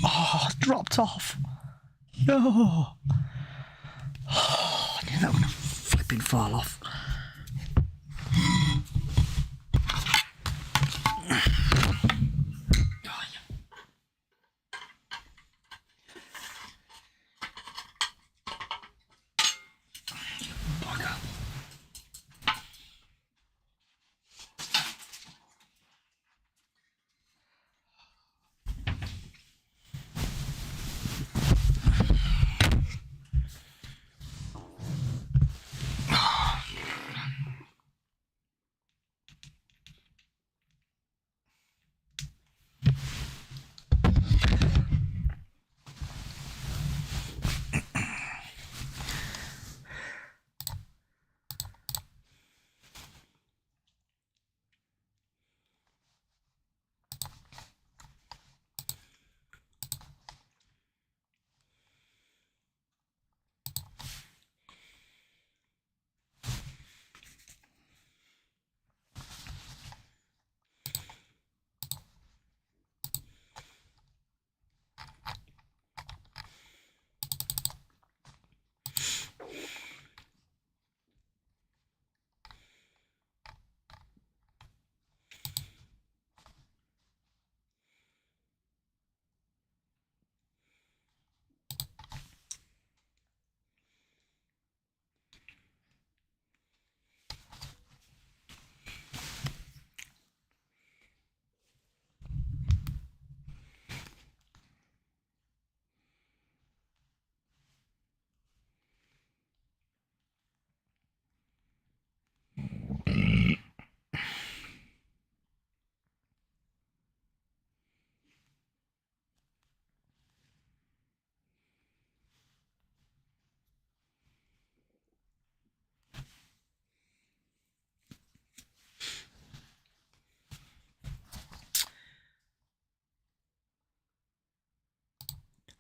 Oh, dropped off. No. Oh, I knew that would flipping fall off.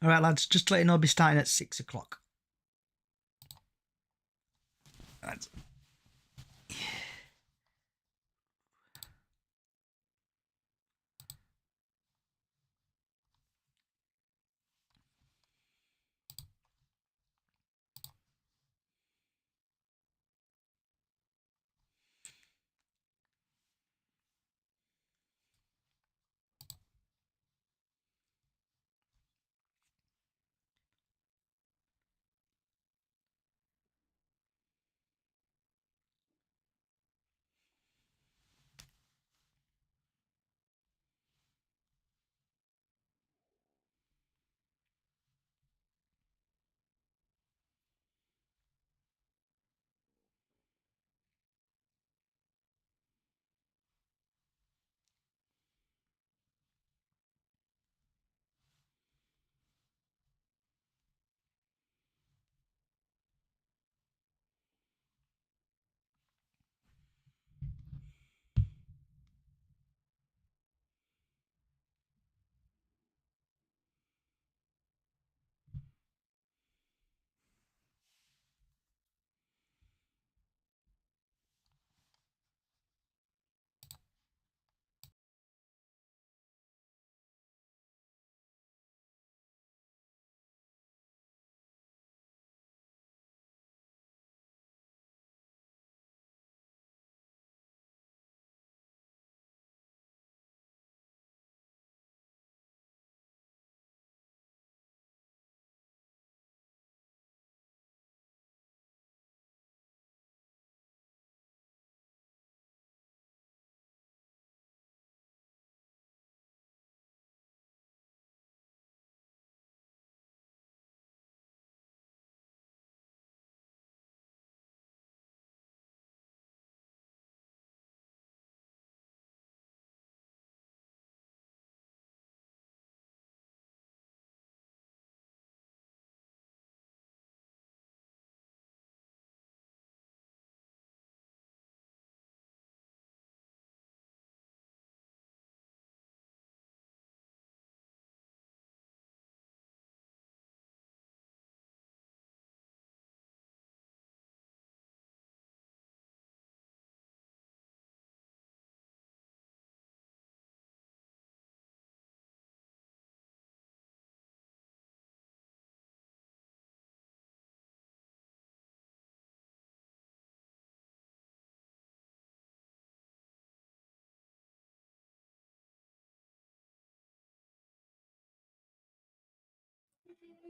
All right, lads, just to let you know, I'll be starting at 6 o'clock. Right.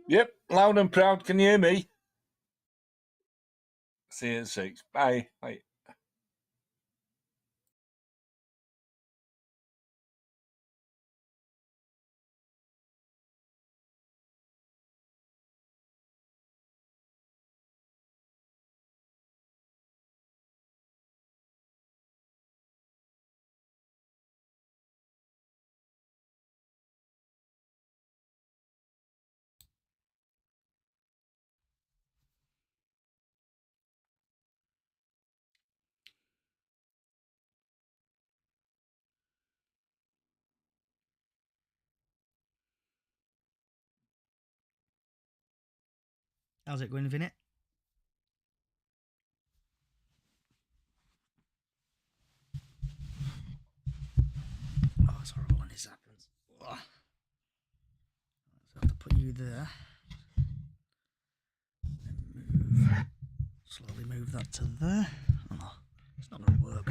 Yep, loud and proud. Can you hear me? See you at 6. Bye. Bye. How's it going, Vinny? Oh, it's horrible when this happens. Oh. So I have to put you there. Then slowly move that to there. Oh, it's not going to work.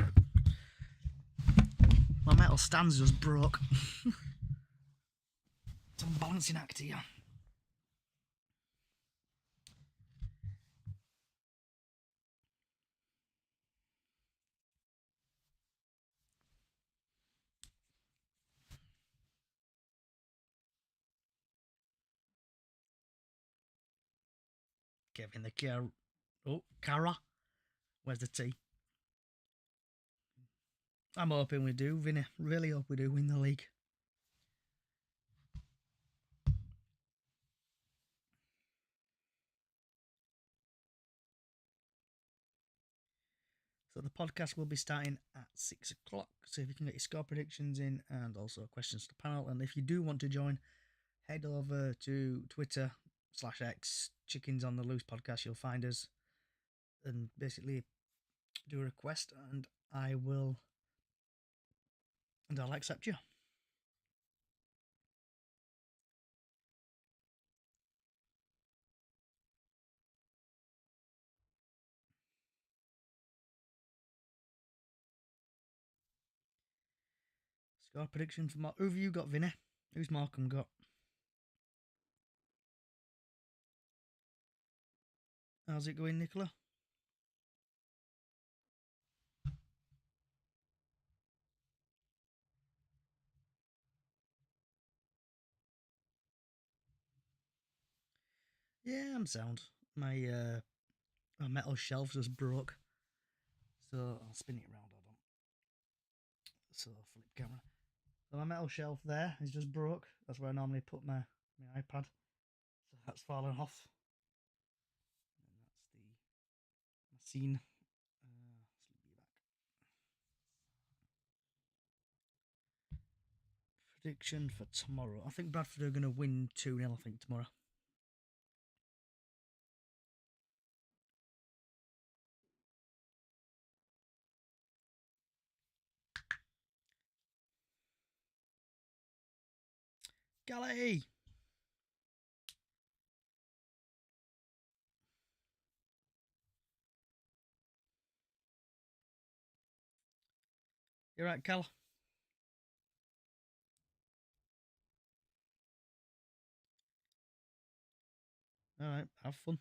My metal stand's just broke. Some balancing act here. Kevin the Car. Oh, Cara. Where's the T? I'm hoping we do, Vinny. Really hope we do win the league. So the podcast will be starting at 6 o'clock. So if you can get your score predictions in and also questions to the panel. And if you do want to join, head over to Twitter/X, Chickens on the Loose podcast. You'll find us and basically do a request and I'll accept you. Score prediction for Mark. Who have you got, Vinny? Who's Markham got? How's it going, Nicola? Yeah, I'm sound. My metal shelf just broke. So I'll spin it around, hold on. So flip camera. So my metal shelf there is just broke. That's where I normally put my iPad. So that's fallen off. And that's the scene. Let's be back. Prediction for tomorrow. I think Bradford are going to win 2-0, I think, tomorrow. Galley! You're right, Cal. Alright, have fun.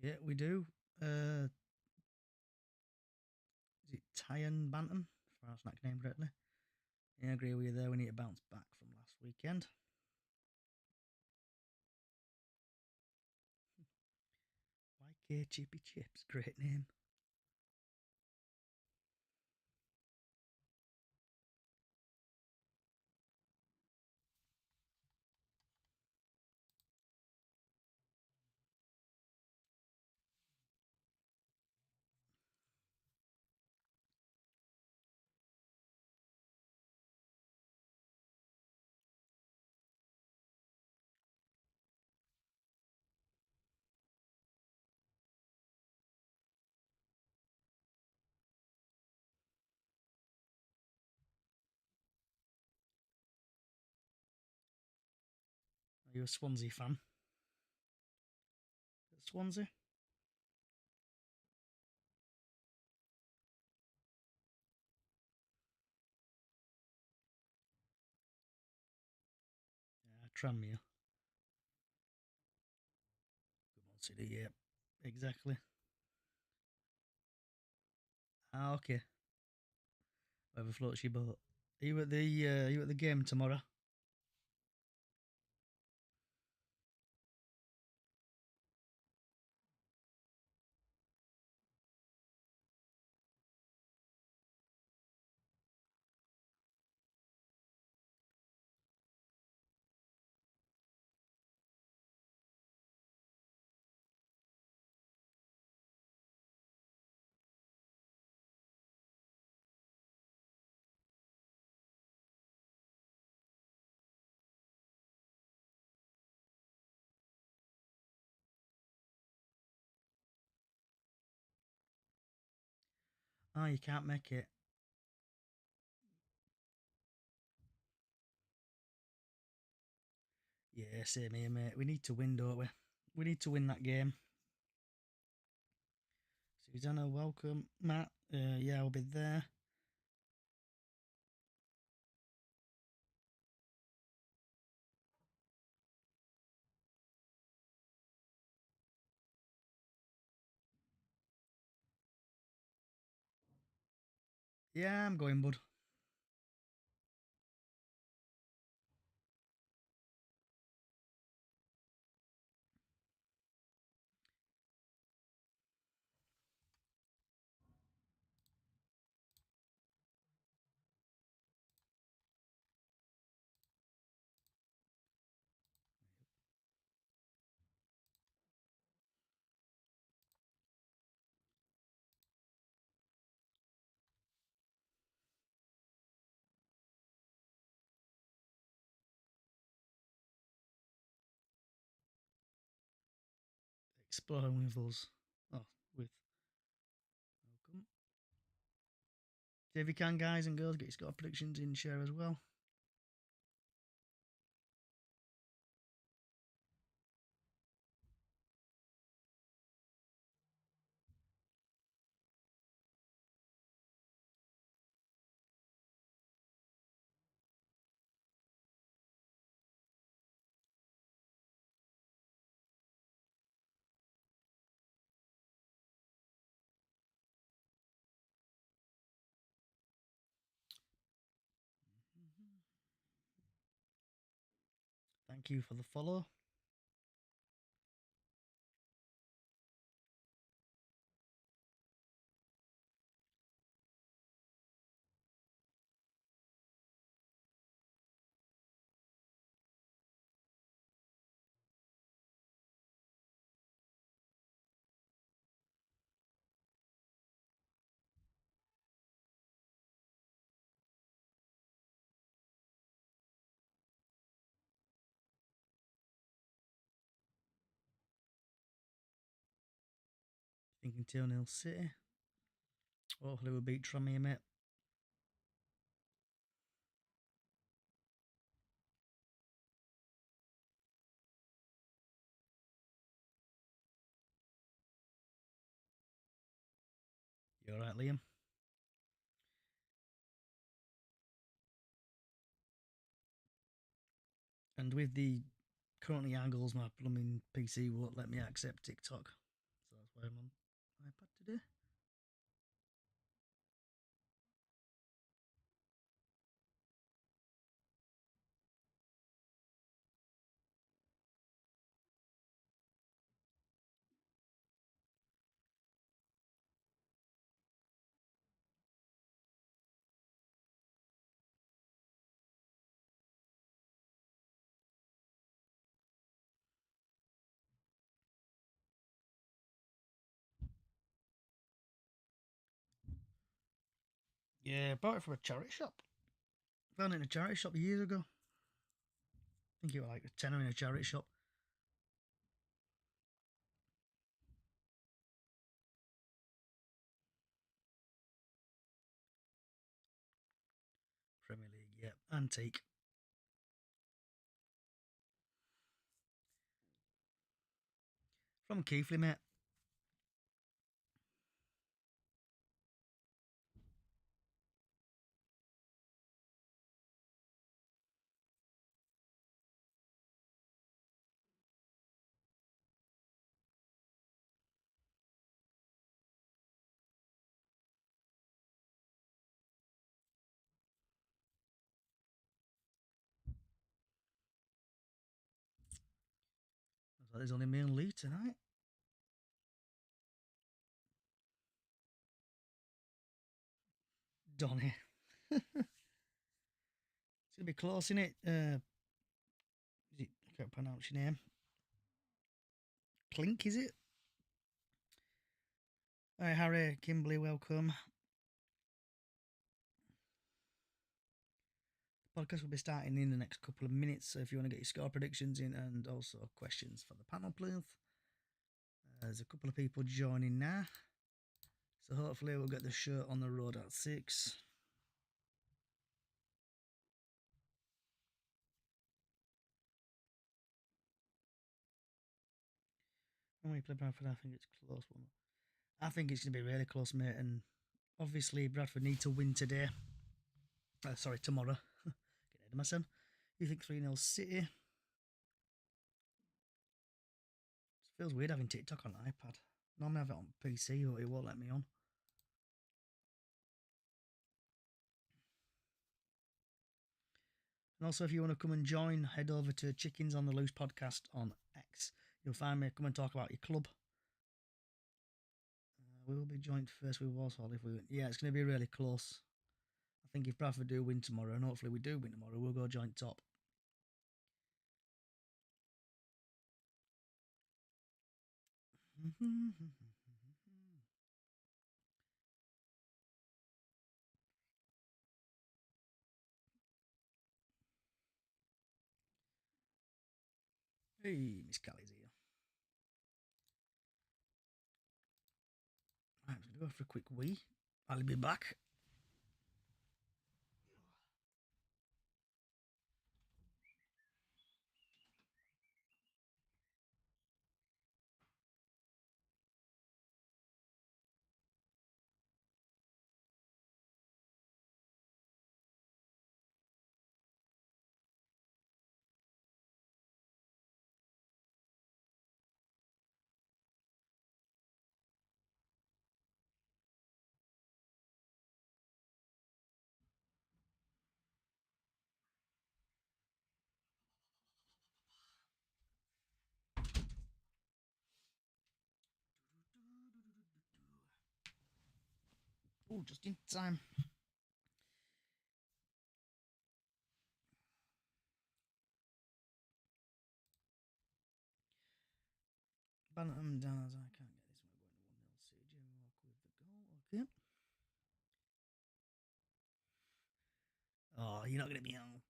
Yeah, we do. Is it Tyan Bantam? If I pronounced that name correctly. Yeah, I agree with you there. We need to bounce back from last weekend. Okay, Chippy Chips, great name. Are you a Swansea fan? Swansea? Yeah, Tranmere. Good City, yeah. Exactly. Ah, okay. Whatever floats your boat. Are you at the game tomorrow? Oh, you can't make it. Yeah, same here, mate. We need to win, don't we? We need to win that game. Susanna, welcome. Matt, yeah, I'll be there. Yeah, I'm going, bud. Exploring with us. Oh, with. Welcome. See if you can, guys and girls, get your score predictions in share as well. Thank you for the follow. Thinking 2-0 City. Hopefully we'll beat Tranmere, mate. You alright, Liam? And with the currently angles, my plumbing PC won't let me accept TikTok. So that's why I'm on iPad today. Yeah, bought it from a charity shop. Found it in a charity shop years ago. I think it was like a tenner in a charity shop. Premier League, yeah. Antique. From Keithley, mate. Looks like there's only me and Lee tonight. Donny. It's gonna be close, innit? I can't pronounce your name. Clink, is it? Hi, Harry, Kimberly, welcome. The podcast will be starting in the next couple of minutes, so if you want to get your score predictions in and also questions for the panel, please. There's a couple of people joining now, so hopefully we'll get the show on the road at 6. When we play Bradford, I think it's close one. I think it's going to be really close, mate, and obviously Bradford need to win today. Tomorrow. Get ahead of myself. You think 3-0 City? It feels weird having TikTok on iPad. Normally I have it on PC, but it won't let me on. And also, if you want to come and join, head over to Chickens on the Loose podcast on X. You'll find me. Come and talk about your club. We will be joined first with Walsall if we win. Yeah, it's going to be really close. I think if Bradford do win tomorrow, and hopefully we do win tomorrow, we'll go joint top. Hey, Miss Callie's here. Right, I'm going to go for a quick wee. I'll be back. Oh, just in time. Bantam down as I can't get this one going to 1-0 City. Jimmy Walker with the goal. Okay. Oh, you're not going to be on.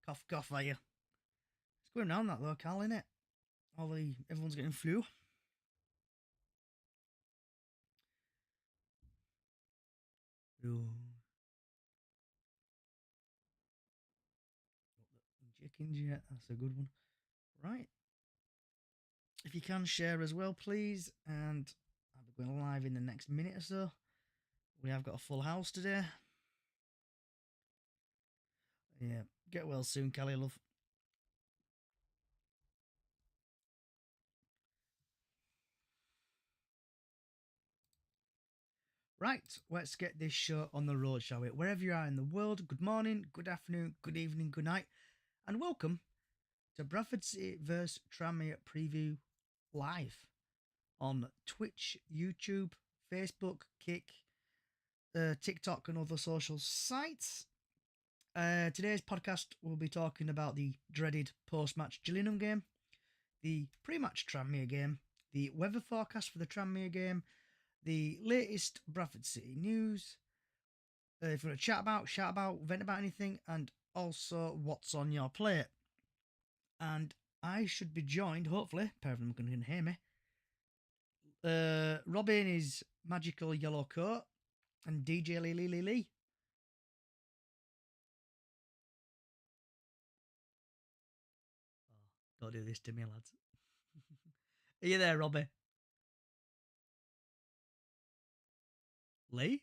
Cough, cough, are you? It's going round that locale, isn't it? Everyone's getting flu. Ooh. Chickens yet? That's a good one. Right. If you can share as well, please. And I'll be going live in the next minute or so. We have got a full house today. Yeah. Get well soon, Callie, love. Right, let's get this show on the road, shall we? Wherever you are in the world, good morning, good afternoon, good evening, good night, and welcome to Bradford City vs Tranmere preview live on Twitch, YouTube, Facebook, Kick, TikTok, and other social sites. Today's podcast will be talking about the dreaded post-match Gillingham game, the pre-match Tranmere game, the weather forecast for the Tranmere game, the latest Bradford City news, if you want to shout about, vent about anything, and also what's on your plate. And I should be joined, hopefully, pair of them can hear me. Robbie in his magical yellow coat, and DJ Lee. Oh, don't do this to me, lads. Are you there, Robbie? Lee?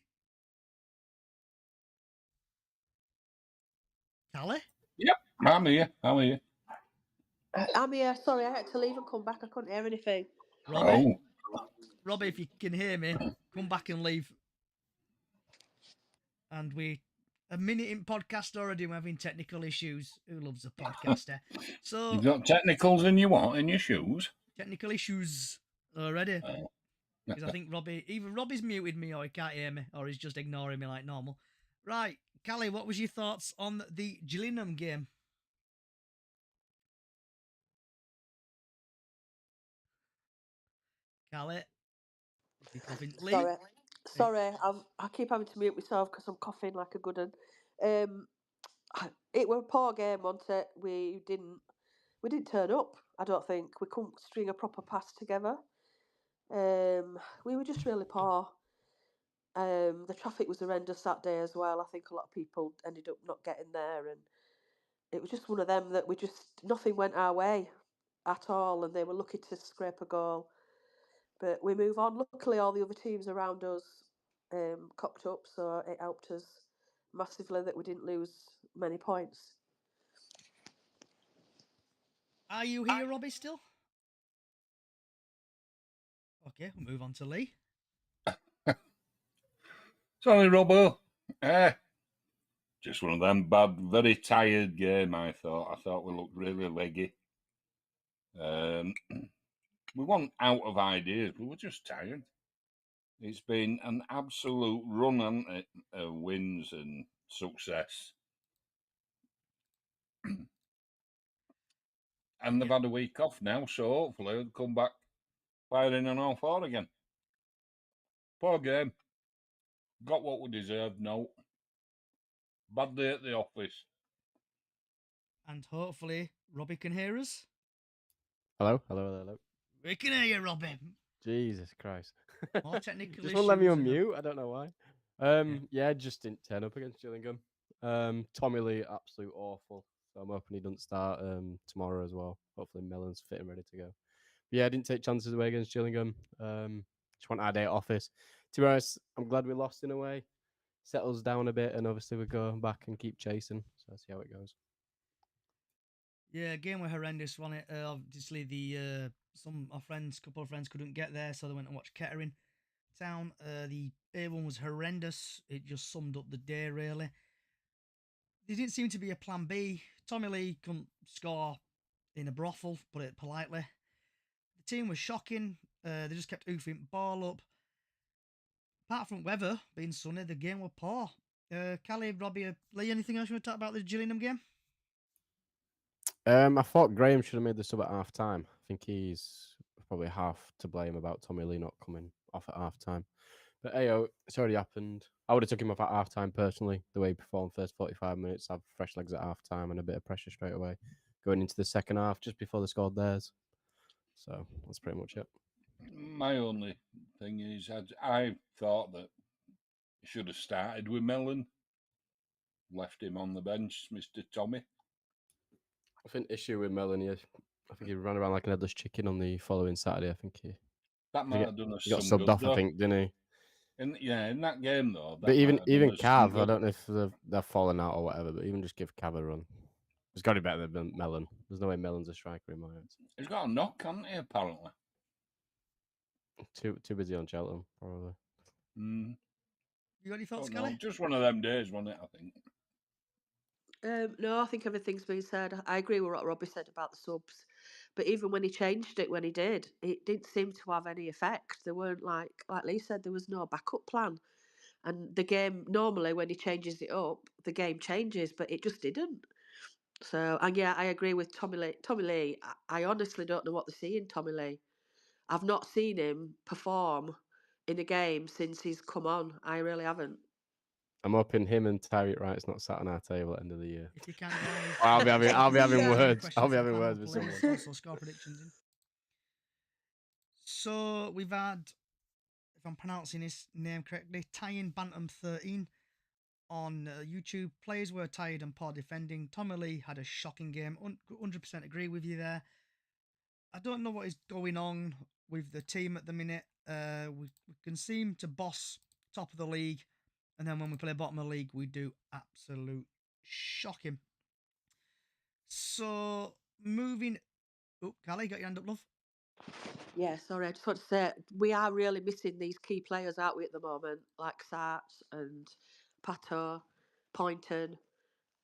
Callie? Yep, I'm here. I'm here. I'm here. Sorry, I had to leave and come back. I couldn't hear anything. Robbie? Oh, Robbie, if you can hear me, come back and leave. And we a minute in podcast already, we're having technical issues. Who loves a podcaster? So you've got technicals in your what? In your shoes? technical issues already. Because I think either Robbie's muted me or he can't hear me, or he's just ignoring me like normal. Right, Callie, what was your thoughts on the Gillingham game? Callie, is he coughing? Lee? Sorry. I keep having to mute myself because I'm coughing like a good one. It was a poor game, wasn't it? We didn't turn up. I don't think we couldn't string a proper pass together. We were just really poor. The traffic was horrendous that day as well. I think a lot of people ended up not getting there, and it was just one of them that nothing went our way at all, and they were lucky to scrape a goal. But we move on. Luckily, all the other teams around us cocked up, so it helped us massively that we didn't lose many points. Are you here, Robbie, still? Okay, we'll move on to Lee. Sorry, Robbo. Just one of them bad, very tired game, I thought. I thought we looked really leggy. We weren't out of ideas, we were just tired. It's been an absolute run, hasn't it, of wins and success. And they've had a week off now, so hopefully they'll come back firing on all four again. Poor game. Got what we deserved, no. Bad day at the office. And hopefully Robbie can hear us. Hello. We can hear you, Robbie. Jesus Christ. More technical just won't let me issues and unmute. I don't know why. Yeah, just didn't turn up against Gillingham. Tommy Lee, absolute awful. So I'm hoping he doesn't start tomorrow as well. Hopefully Mellon's fit and ready to go. But yeah, I didn't take chances away against Gillingham. Just want our day at office. To be honest, I'm glad we lost in a way. Settles down a bit, and obviously we go back and keep chasing. So let's see how it goes. Yeah, game were horrendous, wasn't it? Obviously, the couple of friends couldn't get there, so they went and watched Kettering Town. The A1 was horrendous. It just summed up the day, really. There didn't seem to be a plan B. Tommy Lee couldn't score in a brothel, put it politely. The team was shocking. They just kept oofing ball up. Apart from weather being sunny, the game were poor. Callie, Robbie, Lee, anything else you want to talk about the Gillingham game? I thought Graham should have made the sub at half time. I think he's probably half to blame about Tommy Lee not coming off at half time. But hey, it's already happened. I would have took him off at half time personally, the way he performed first 45 minutes, have fresh legs at half time and a bit of pressure straight away. Going into the second half, just before they scored theirs. So that's pretty much it. My only thing is, I thought that he should have started with Mellon. Left him on the bench, Mr. Tommy. I think the issue with Melanie, I think he ran around like an headless chicken on the following Saturday. I think That might have done us he got some subbed good, off, though. I think, didn't he? In that game, though. But even Cav, I don't know if they're falling out or whatever, but even just give Cav a run. It's got to be better than Mellon. There's no way Mellon's a striker in my eyes. He's got a knock, hasn't he, apparently? Too busy on Cheltenham, probably. You got any thoughts, Kelly? Just one of them days, wasn't it, I think? No, I think everything's been said. I agree with what Robbie said about the subs. But even when he changed it, when he did, it didn't seem to have any effect. There weren't like Lee said, there was no backup plan. And the game, normally when he changes it up, the game changes, but it just didn't. So, and yeah, I agree with Tommy Lee. Tommy Lee, I honestly don't know what they see in Tommy Lee. I've not seen him perform in a game since he's come on. I really haven't. I'm hoping him and Tyreek Wright's not sat on our table at the end of the year. If you can, guys. I'll be having words. Questions I'll be for the having panel words with players, someone. Also, score predictions in. So we've had, if I'm pronouncing his name correctly, Tyin Bantam 13 on YouTube. Players were tired and poor defending. Tommy Lee had a shocking game. 100% agree with you there. I don't know what is going on with the team at the minute. We can seem to boss top of the league, and then when we play bottom of the league, we do absolute shocking. So moving. Oh, Callie, got your hand up, love? Yeah, sorry, I just want to say we are really missing these key players, aren't we, at the moment? Like Sarts and Pato, Poynton.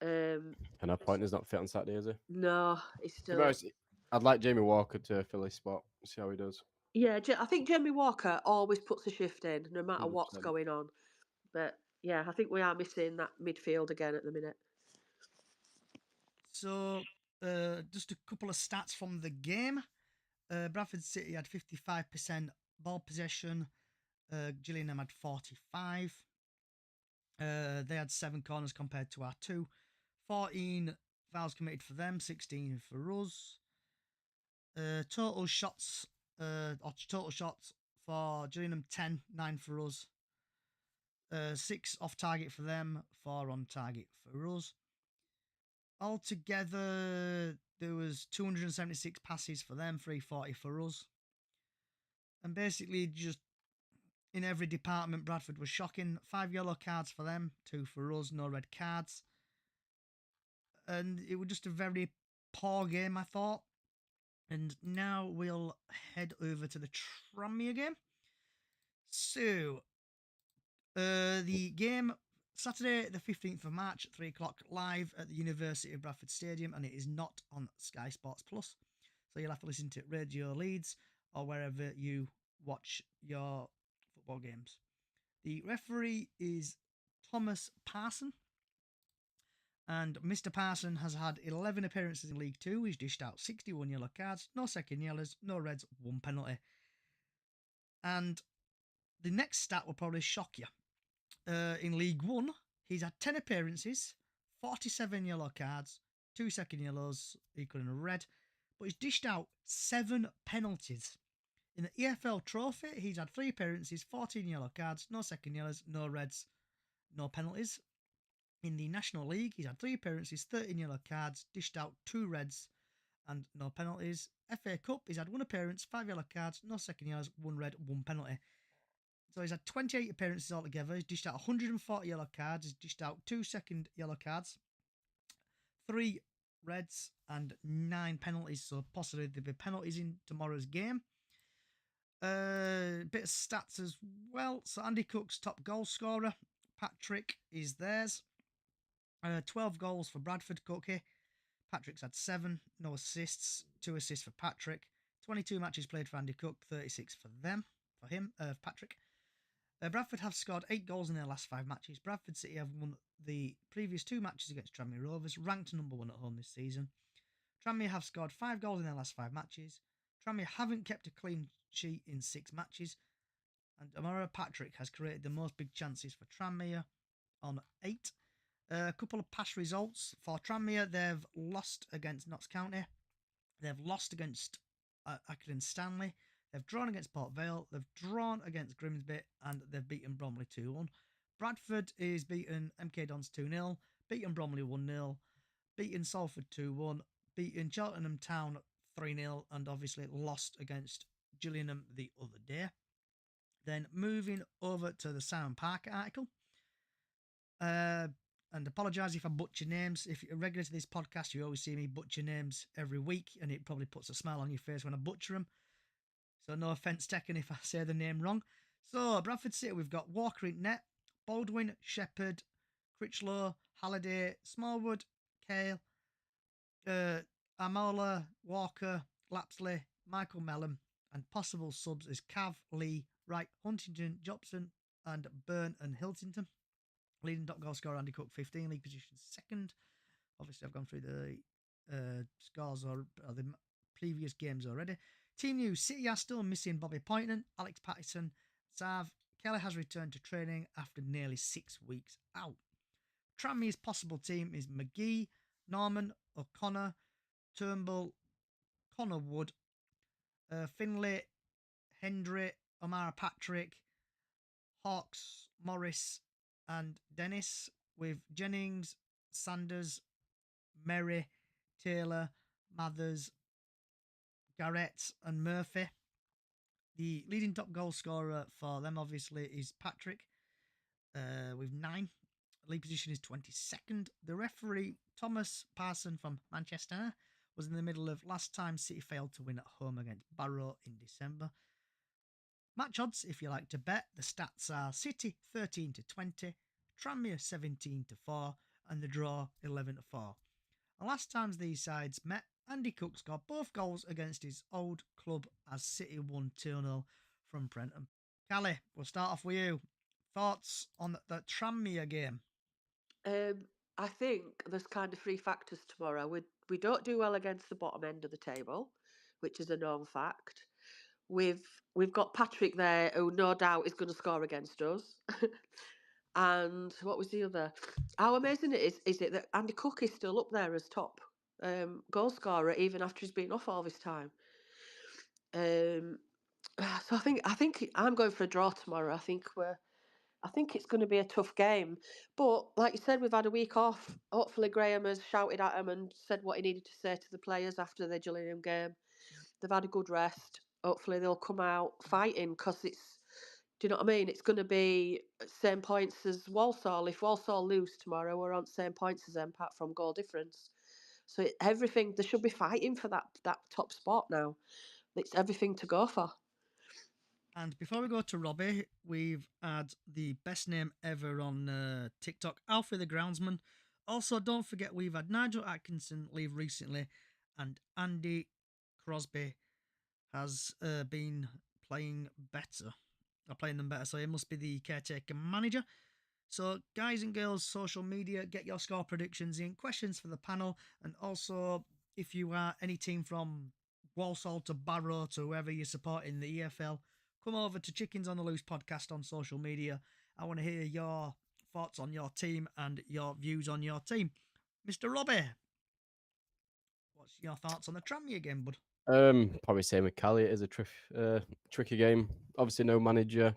And our Pointer's not fit on Saturday, is he? No, he's To be still. honest, I'd like Jamie Walker to fill his spot. See how he does. Yeah, I think Jamie Walker always puts a shift in, no matter what's 100%. going on. But yeah, I think we are missing that midfield again at the minute. So, just a couple of stats from the game. Bradford City had 55% ball possession. Gillingham had 45. They had 7 corners compared to our 2. 14 fouls committed for them, 16 for us. Total shots for Gillingham 10, 9 for us. 6 off target for them, 4 on target for us. Altogether, there was 276 passes for them, 340 for us. And basically, just in every department, Bradford was shocking. 5 yellow cards for them, 2 for us, no red cards. And it was just a very poor game, I thought. And now we'll head over to the Tranmere game. So, the game, Saturday the 15th of March, 3 o'clock, live at the University of Bradford Stadium, and it is not on Sky Sports Plus. So you'll have to listen to Radio Leeds or wherever you watch your football games. The referee is Thomas Parson. And Mr. Parson has had 11 appearances in League 2. He's dished out 61 yellow cards, no second yellows, no reds, 1 penalty. And the next stat will probably shock you. In League 1, he's had 10 appearances, 47 yellow cards, 2 second yellows, equaling a red. But he's dished out 7 penalties. In the EFL Trophy, he's had 3 appearances, 14 yellow cards, no second yellows, no reds, no penalties. In the National League, he's had 3 appearances, 13 yellow cards, dished out 2 reds and no penalties. FA Cup, he's had 1 appearance, 5 yellow cards, no second yellows, 1 red, 1 penalty. So he's had 28 appearances altogether. He's dished out 140 yellow cards. He's dished out 2 second yellow cards, 3 reds and 9 penalties. So possibly there'll be penalties in tomorrow's game. Bit of stats as well. So Andy Cook's top goal scorer. Patrick is theirs. 12 goals for Bradford, Cookie. Patrick's had 7, no assists, 2 assists for Patrick. 22 matches played for Andy Cook, 36 for him, Patrick. Bradford have scored 8 goals in their last 5 matches. Bradford City have won the previous 2 matches against Tranmere Rovers, ranked number 1 at home this season. Tranmere have scored 5 goals in their last 5 matches. Tranmere haven't kept a clean sheet in 6 matches. And Amara Patrick has created the most big chances for Tranmere on 8. A couple of past results for Tranmere. They've lost against Notts County. They've lost against Accrington Stanley. They've drawn against Port Vale. They've drawn against Grimsby. And they've beaten Bromley 2-1. Bradford is beaten MK Dons 2-0. Beaten Bromley 1-0. Beaten Salford 2-1. Beaten Cheltenham Town 3-0. And obviously lost against Gillingham the other day. Then moving over to the Simon Parker article. And apologise if I butcher names. If you're regular to this podcast, you always see me butcher names every week, and it probably puts a smile on your face when I butcher them. So no offence taken if I say the name wrong. So, Bradford City, we've got Walker in net, Baldwin, Shepherd, Critchlow, Halliday, Smallwood, Kale, Amola, Walker, Lapsley, Michael Mellon, and possible subs is Cav, Lee, Wright, Huntington, Jobson, and Byrne and Hiltington. Leading top goal scorer Andy Cook, 15, league position 2nd. Obviously, I've gone through the scores or the previous games already. Team news: City are still missing Bobby Poynton, Alex Patterson, Sav, Kelly has returned to training after nearly 6 weeks out. Tranmere's possible team is McGee, Norman, O'Connor, Turnbull, Connor Wood, Finlay, Hendry, Omara Patrick, Hawks, Morris, and Dennis, with Jennings, Sanders, Merry, Taylor, Mathers, Garrett, and Murphy. The leading top goal scorer for them, obviously, is Patrick, with 9. League position is 22nd. The referee, Thomas Parson from Manchester, was in the middle of last time City failed to win at home against Barrow in December. Match odds, if you like to bet, the stats are City 13 to 20, Tranmere 17 to 4, and the draw 11 to 4. And last times these sides met, Andy Cook scored both goals against his old club as City won 2-0 from Prenton. Callie, we'll start off with you. Thoughts on the Tranmere game? I think there's kind of 3 factors tomorrow. We don't do well against the bottom end of the table, which is a known fact. We've got Patrick there, who no doubt is going to score against us. And what was the other? How amazing is it that Andy Cook is still up there as top goal scorer even after he's been off all this time. So I think I'm going for a draw tomorrow. I think it's going to be a tough game. But like you said, we've had a week off. Hopefully Graham has shouted at them and said what he needed to say to the players after the Gillingham game. They've had a good rest. Hopefully they'll come out fighting, because it's, do you know what I mean? It's going to be same points as Walsall. If Walsall lose tomorrow, we're on same points as them, apart from goal difference. So everything, they should be fighting for that top spot now. It's everything to go for. And before we go to Robbie, we've had the best name ever on TikTok, Alfie the Groundsman. Also, don't forget we've had Nigel Atkinson leave recently, and Andy Crosby has been playing them better. So he must be the caretaker manager. So, guys and girls, social media, get your score predictions in, questions for the panel, and also if you are any team from Walsall to Barrow to whoever you support in the EFL, come over to Chickens on the Loose podcast on social media. I want to hear your thoughts on your team and your views on your team. Mr. Robbie, what's your thoughts on the Tranmere game, bud? Probably same with Callie. It is a tricky game. Obviously, no manager.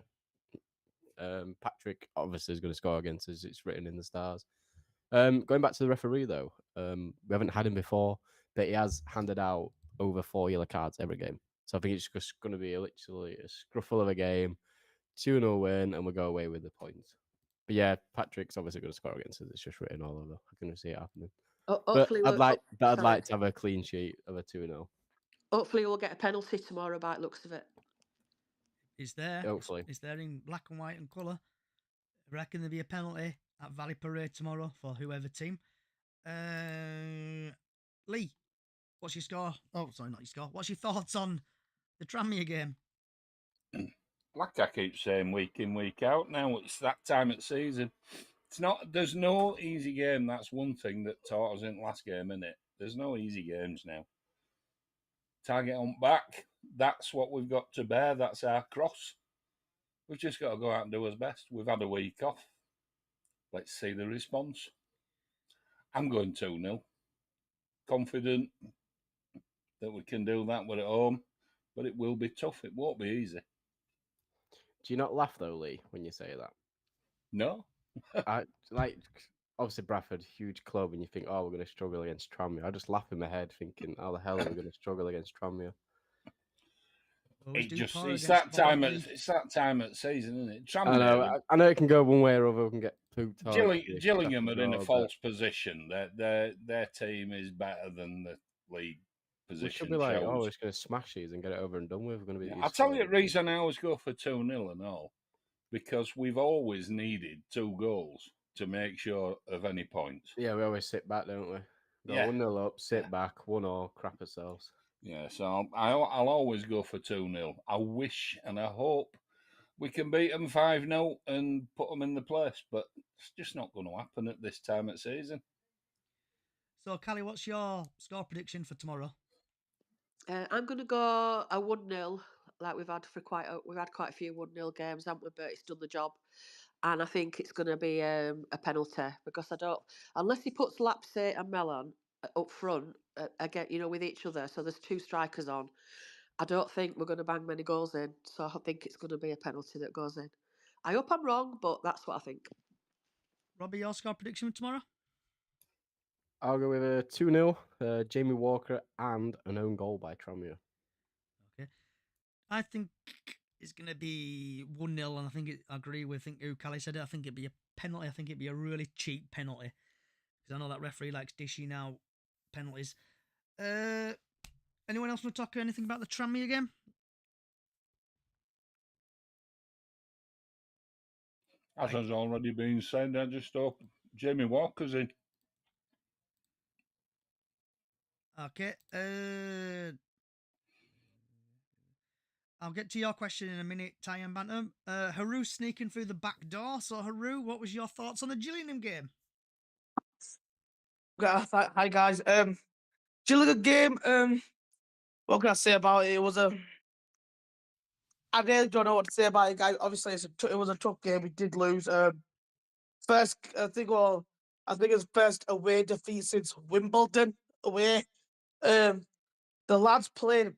Patrick obviously is going to score against us. It's written in the stars. Going back to the referee though, we haven't had him before, but he has handed out over 4 yellow cards every game. So I think it's just going to be literally a scruffle of a game, 2-0 win, and we'll go away with the points. But yeah, Patrick's obviously going to score against us. It's just written all over. I can see it happening. Hopefully I'd like to have a clean sheet of a 2-0. Hopefully we'll get a penalty tomorrow by the looks of it. Is there? Hopefully. Is there in black and white and colour? I reckon there'll be a penalty at Valley Parade tomorrow for whoever team. Lee, what's your score? Oh, sorry, not your score. What's your thoughts on the Tranmere game? Like I keep saying, week in, week out now, it's that time of season. There's no easy game. That's one thing that taught us in the last game, isn't it? There's no easy games now. Target on back. That's what we've got to bear. That's our cross. We've just got to go out and do our best. We've had a week off. Let's see the response. I'm going 2-0. Confident that we can do that. We're at home. But it will be tough. It won't be easy. Do you not laugh though, Lee, when you say that? No. I like obviously Bradford, huge club, and you think, oh, we're going to struggle against Tranmere. I just laugh in my head thinking, how the hell are we going to struggle against Tranmere? It's that time at season, isn't it? Tranmere, I know it can go one way or other. We can get pooped. Gillingham are in a false position. Their team is better than the league position. We should be like, oh, we're just going to smash these and get it over and done with. We're going to be. I'll tell you the reason I always go for 2-0 and all, because we've always needed 2 goals to make sure of any points. Yeah, we always sit back, don't we? Go 1-0 up, sit back, 1-0, crap ourselves. Yeah, so I'll always go for 2-0. I wish and I hope we can beat them 5-0 and put them in the place, but it's just not going to happen at this time of season. So, Callie, what's your score prediction for tomorrow? I'm going to go a 1-0. like we've had quite a few 1-0 games, haven't we? But it's done the job, and I think it's going to be a penalty because I don't, unless he puts Lapsey and Mellon up front again, with each other. So there's 2 strikers on. I don't think we're going to bang many goals in. So I think it's going to be a penalty that goes in. I hope I'm wrong, but that's what I think. Robbie, your score prediction for tomorrow? I'll go with a 2-0, Jamie Walker and an own goal by Tranmere. Okay. I think it's going to be 1-0, and I agree with who Callie said it. I think it'd be a penalty. I think it'd be a really cheap penalty because I know that referee likes dishing out penalties. Anyone else want to talk anything about the Tranmere game? As has already been said, I just hope Jamie Walker's in. Okay. I'll get to your question in a minute, Ty and Bantam. Haru sneaking through the back door. So, Haru, what was your thoughts on the Gillingham game? Hi guys. Gillingham game. What can I say about it? It was I really don't know what to say about it, guys. Obviously, it was a tough game. We did lose. First, I think it's first away defeat since Wimbledon away. The lads played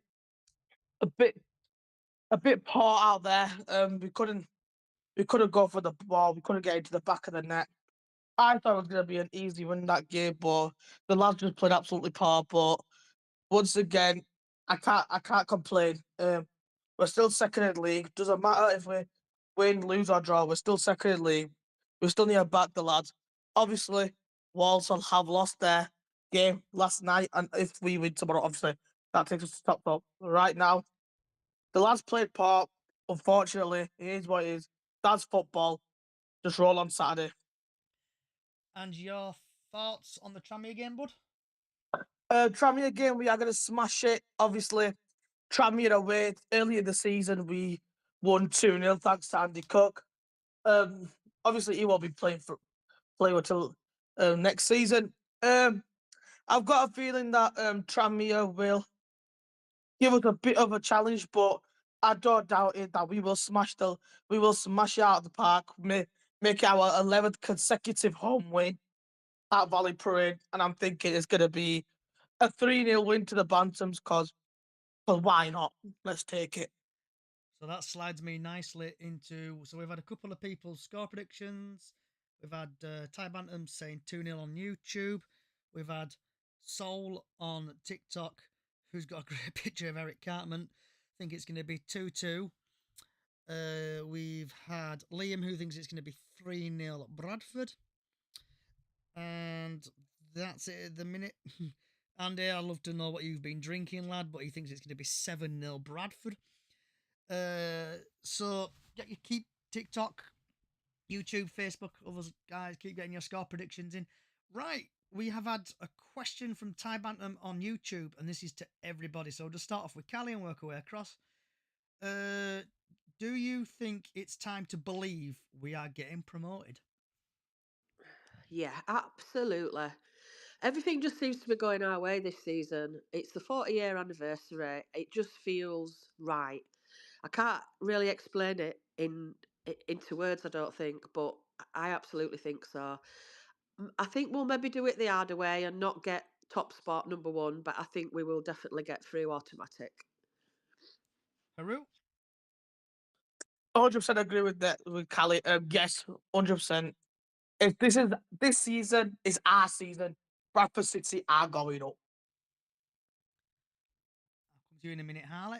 a bit poor out there. We couldn't go for the ball. We couldn't get into the back of the net. I thought it was going to be an easy win that game, but the lads just played absolutely poor. But once again, I can't complain. We're still second in the league. Doesn't matter if we win, lose, or draw. We're still second in the league. We still need to back the lads. Obviously, Walsall have lost their game last night, and if we win tomorrow, obviously that takes us to top top. Right now, the lads played poor. Unfortunately, it is what it is. That's football. Just roll on Saturday. And your thoughts on the Tranmere game, bud? Tranmere game, we are going to smash it. Obviously, Tranmere away. Earlier in the season, we won 2-0 thanks to Andy Cook. Obviously, he won't be playing until next season. I've got a feeling that Tranmere will give us a bit of a challenge, but I don't doubt it that we will smash it out of the park. Make our 11th consecutive home win at Valley Parade, and I'm thinking it's going to be a 3-0 win to the Bantams because why not? Let's take it. So that slides me nicely into. So we've had a couple of people's score predictions. We've had Ty Bantam saying 2-0 on YouTube. We've had Soul on TikTok, who's got a great picture of Eric Cartman. I think it's going to be 2-2. We've had Liam, who thinks it's going to be 3-0 at Bradford. And that's it at the minute. Andy, I'd love to know what you've been drinking, lad, but he thinks it's going to be 7-0 Bradford. So keep TikTok, YouTube, Facebook, others guys, keep getting your score predictions in. Right, we have had a question from Ty Bantam on YouTube, and this is to everybody. So I'll just start off with Callie and work our way across. Do you think it's time to believe we are getting promoted? Yeah, absolutely. Everything just seems to be going our way this season. It's the 40-year anniversary. It just feels right. I can't really explain it into words, I don't think, but I absolutely think so. I think we'll maybe do it the harder way and not get top spot number 1, but I think we will definitely get through automatic. Haru? 100% agree with that with Callie. Yes, 100%. If this season is our season, Bradford City are going up. I'll come to you in a minute, Harley.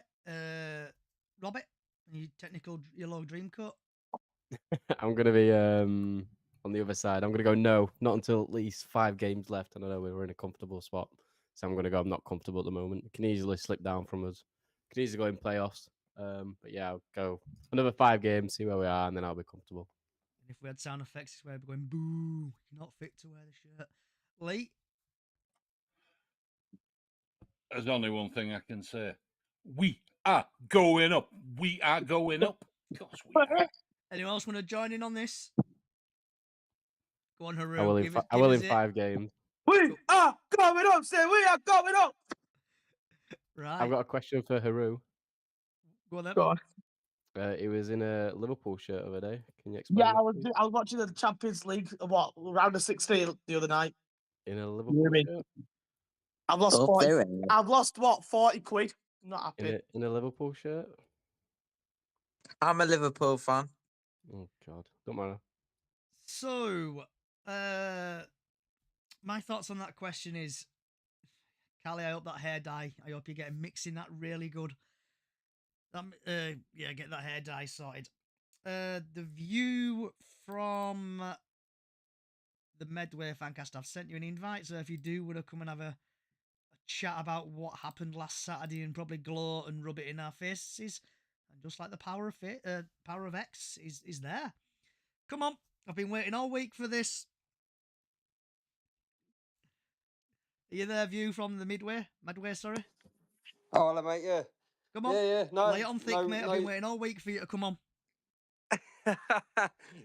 Robert, your yellow dream coat? I'm going to be on the other side. I'm going to go no, not until at least 5 games left. And I know we were in a comfortable spot. So I'm going to go, I'm not comfortable at the moment. It can easily slip down from us. Can easily go in playoffs. But yeah, I'll go another 5 games, see where we are, and then I'll be comfortable. And if we had sound effects, it's where we're going, boo, you're not fit to wear the shirt. Lee? There's only one thing I can say. We are going up. We are going up. Of course we are. Anyone else want to join in on this? Go on, Haru. I will in 5 games. We are going up. Say we are going up. Right. I've got a question for Haru. Go on then. Go on. He was in a Liverpool shirt over there. Can you explain Yeah, that? I was watching the Champions League, round of 16 the other night. In a You Liverpool hear me? shirt? I've lost 40. I've lost what, 40 quid? I'm not happy. In a Liverpool shirt? I'm a Liverpool fan. Oh God, don't matter. So, my thoughts on that question is, Callie, I hope that hair dye. I hope you get mixing that really good. Yeah, get that hair dye sorted. The view from the Medway Fancast. I've sent you an invite, so if you do want to come and have a chat about what happened last Saturday and probably gloat and rub it in our faces, and just like the power of X is there. Come on, I've been waiting all week for this. Are you there, view from the Medway, sorry? Oh, hello, mate. Yeah. Come on. Yeah. No. Lay it on thick, mate. I've been waiting all week for you to come on.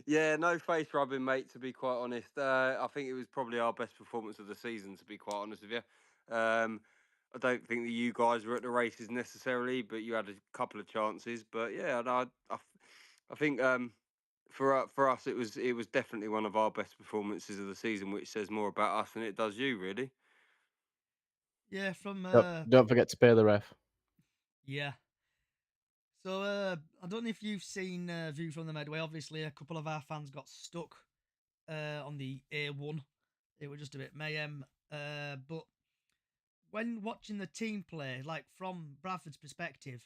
Yeah, no face rubbing, mate, to be quite honest. I think it was probably our best performance of the season, to be quite honest with you. I don't think that you guys were at the races necessarily, but you had a couple of chances. But yeah, I think for us, it was definitely one of our best performances of the season, which says more about us than it does you, really. Yeah, from Don't forget to pay the ref. yeah. So I don't know if you've seen View from the Medway. Obviously, a couple of our fans got stuck on the A1. It was just a bit mayhem. But when watching the team play, like from Bradford's perspective,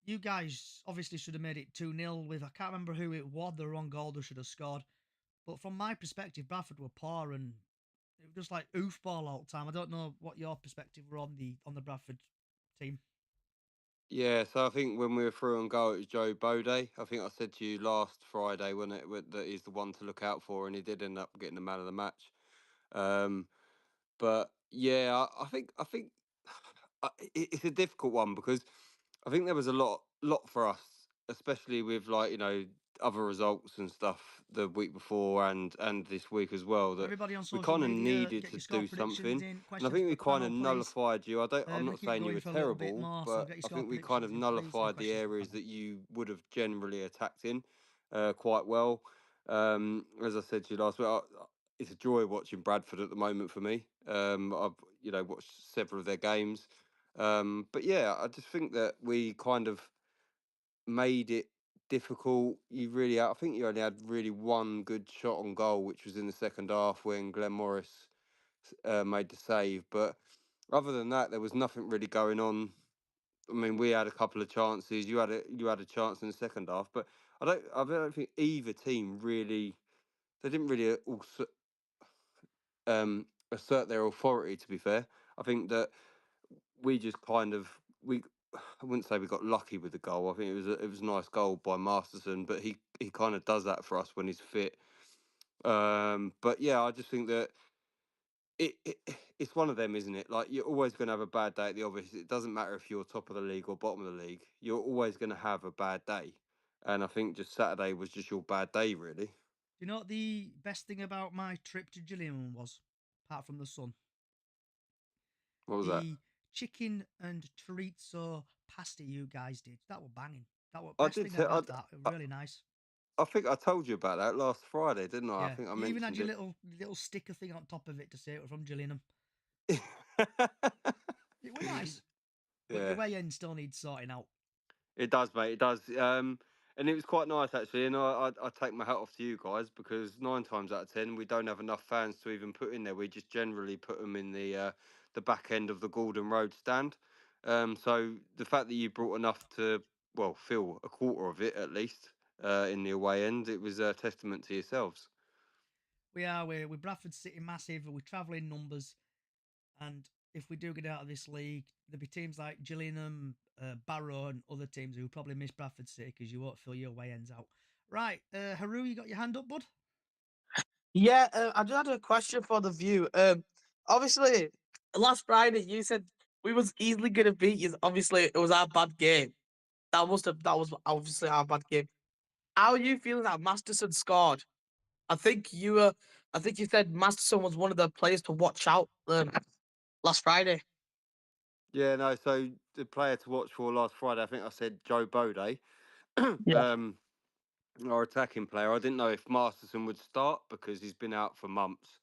you guys obviously should have made it 2-0 with, I can't remember who it was, the wrong goal they should have scored. But from my perspective, Bradford were poor and it was just like oofball all the time. I don't know what your perspective were on the Bradford team. Yeah, so I think when we were through on goal, it was Joe Bode. I think I said to you last Friday that he's the one to look out for, and he did end up getting the man of the match. But yeah, I think it's a difficult one because I think there was a lot for us, especially with other results and stuff the week before and this week as well. That Everybody on we social kind of media, needed get to your score do predictions something, in. and I Questions think for we the kind panel, of please. nullified you. I'm We're not keep saying you going were for a little bit terrible, more, so but get your I score think we kind of predictions in, please, and nullified the questions for the areas panel. that you would have generally attacked in quite well. As I said to you last week, it's a joy watching Bradford at the moment for me. I've watched several of their games, but yeah, I just think that we kind of made it difficult. I think you only had really one good shot on goal, which was in the second half when Glenn Morris made the save. But other than that, there was nothing really going on. I mean, we had a couple of chances. You had a chance in the second half, but I don't think either team really. They didn't really assert their authority. To be fair, I think that we just I wouldn't say we got lucky with the goal. I think it was a nice goal by Masterson, but he kind of does that for us when he's fit. But yeah, I just think that it it's one of them, isn't it? Like, you're always going to have a bad day at the office. It doesn't matter if you're top of the league or bottom of the league. You're always going to have a bad day, and I think just Saturday was just your bad day, really. Do you know what the best thing about my trip to Gillingham was, apart from the sun? What was that? The chicken and chorizo pasta you guys did. That was banging. That was I best did. thing I've had. That really nice. I think I told you about that last Friday, didn't I? Yeah, I think I you even had mentioned your it. little sticker thing on top of it to say it was from Gillingham. It was nice, but Yeah. your way in still needs sorting out. It does, mate. It does. And it was quite nice actually. And I take my hat off to you guys because 9 times out of 10 we don't have enough fans to even put in there. We just generally put them in the back end of the Gordon Road stand. So the fact that you brought enough to fill a quarter of it at least in the away end, it was a testament to yourselves. We're Bradford City massive. We're travelling numbers, and if we do get out of this league, there'll be teams like Gillingham, Barrow, and other teams who probably miss Bradford City because you won't fill your way ends out. Right, Haru, you got your hand up, bud? Yeah, I just had a question for the view. Obviously, last Friday you said we was easily gonna beat you. Obviously, it was our bad game. That was obviously our bad game. How are you feeling that Masterson scored? I think you said Masterson was one of the players to watch out last Friday. Yeah, no. So the player to watch for last Friday, I think I said Joe Bode. Yeah. Our attacking player. I didn't know if Masterson would start because he's been out for months,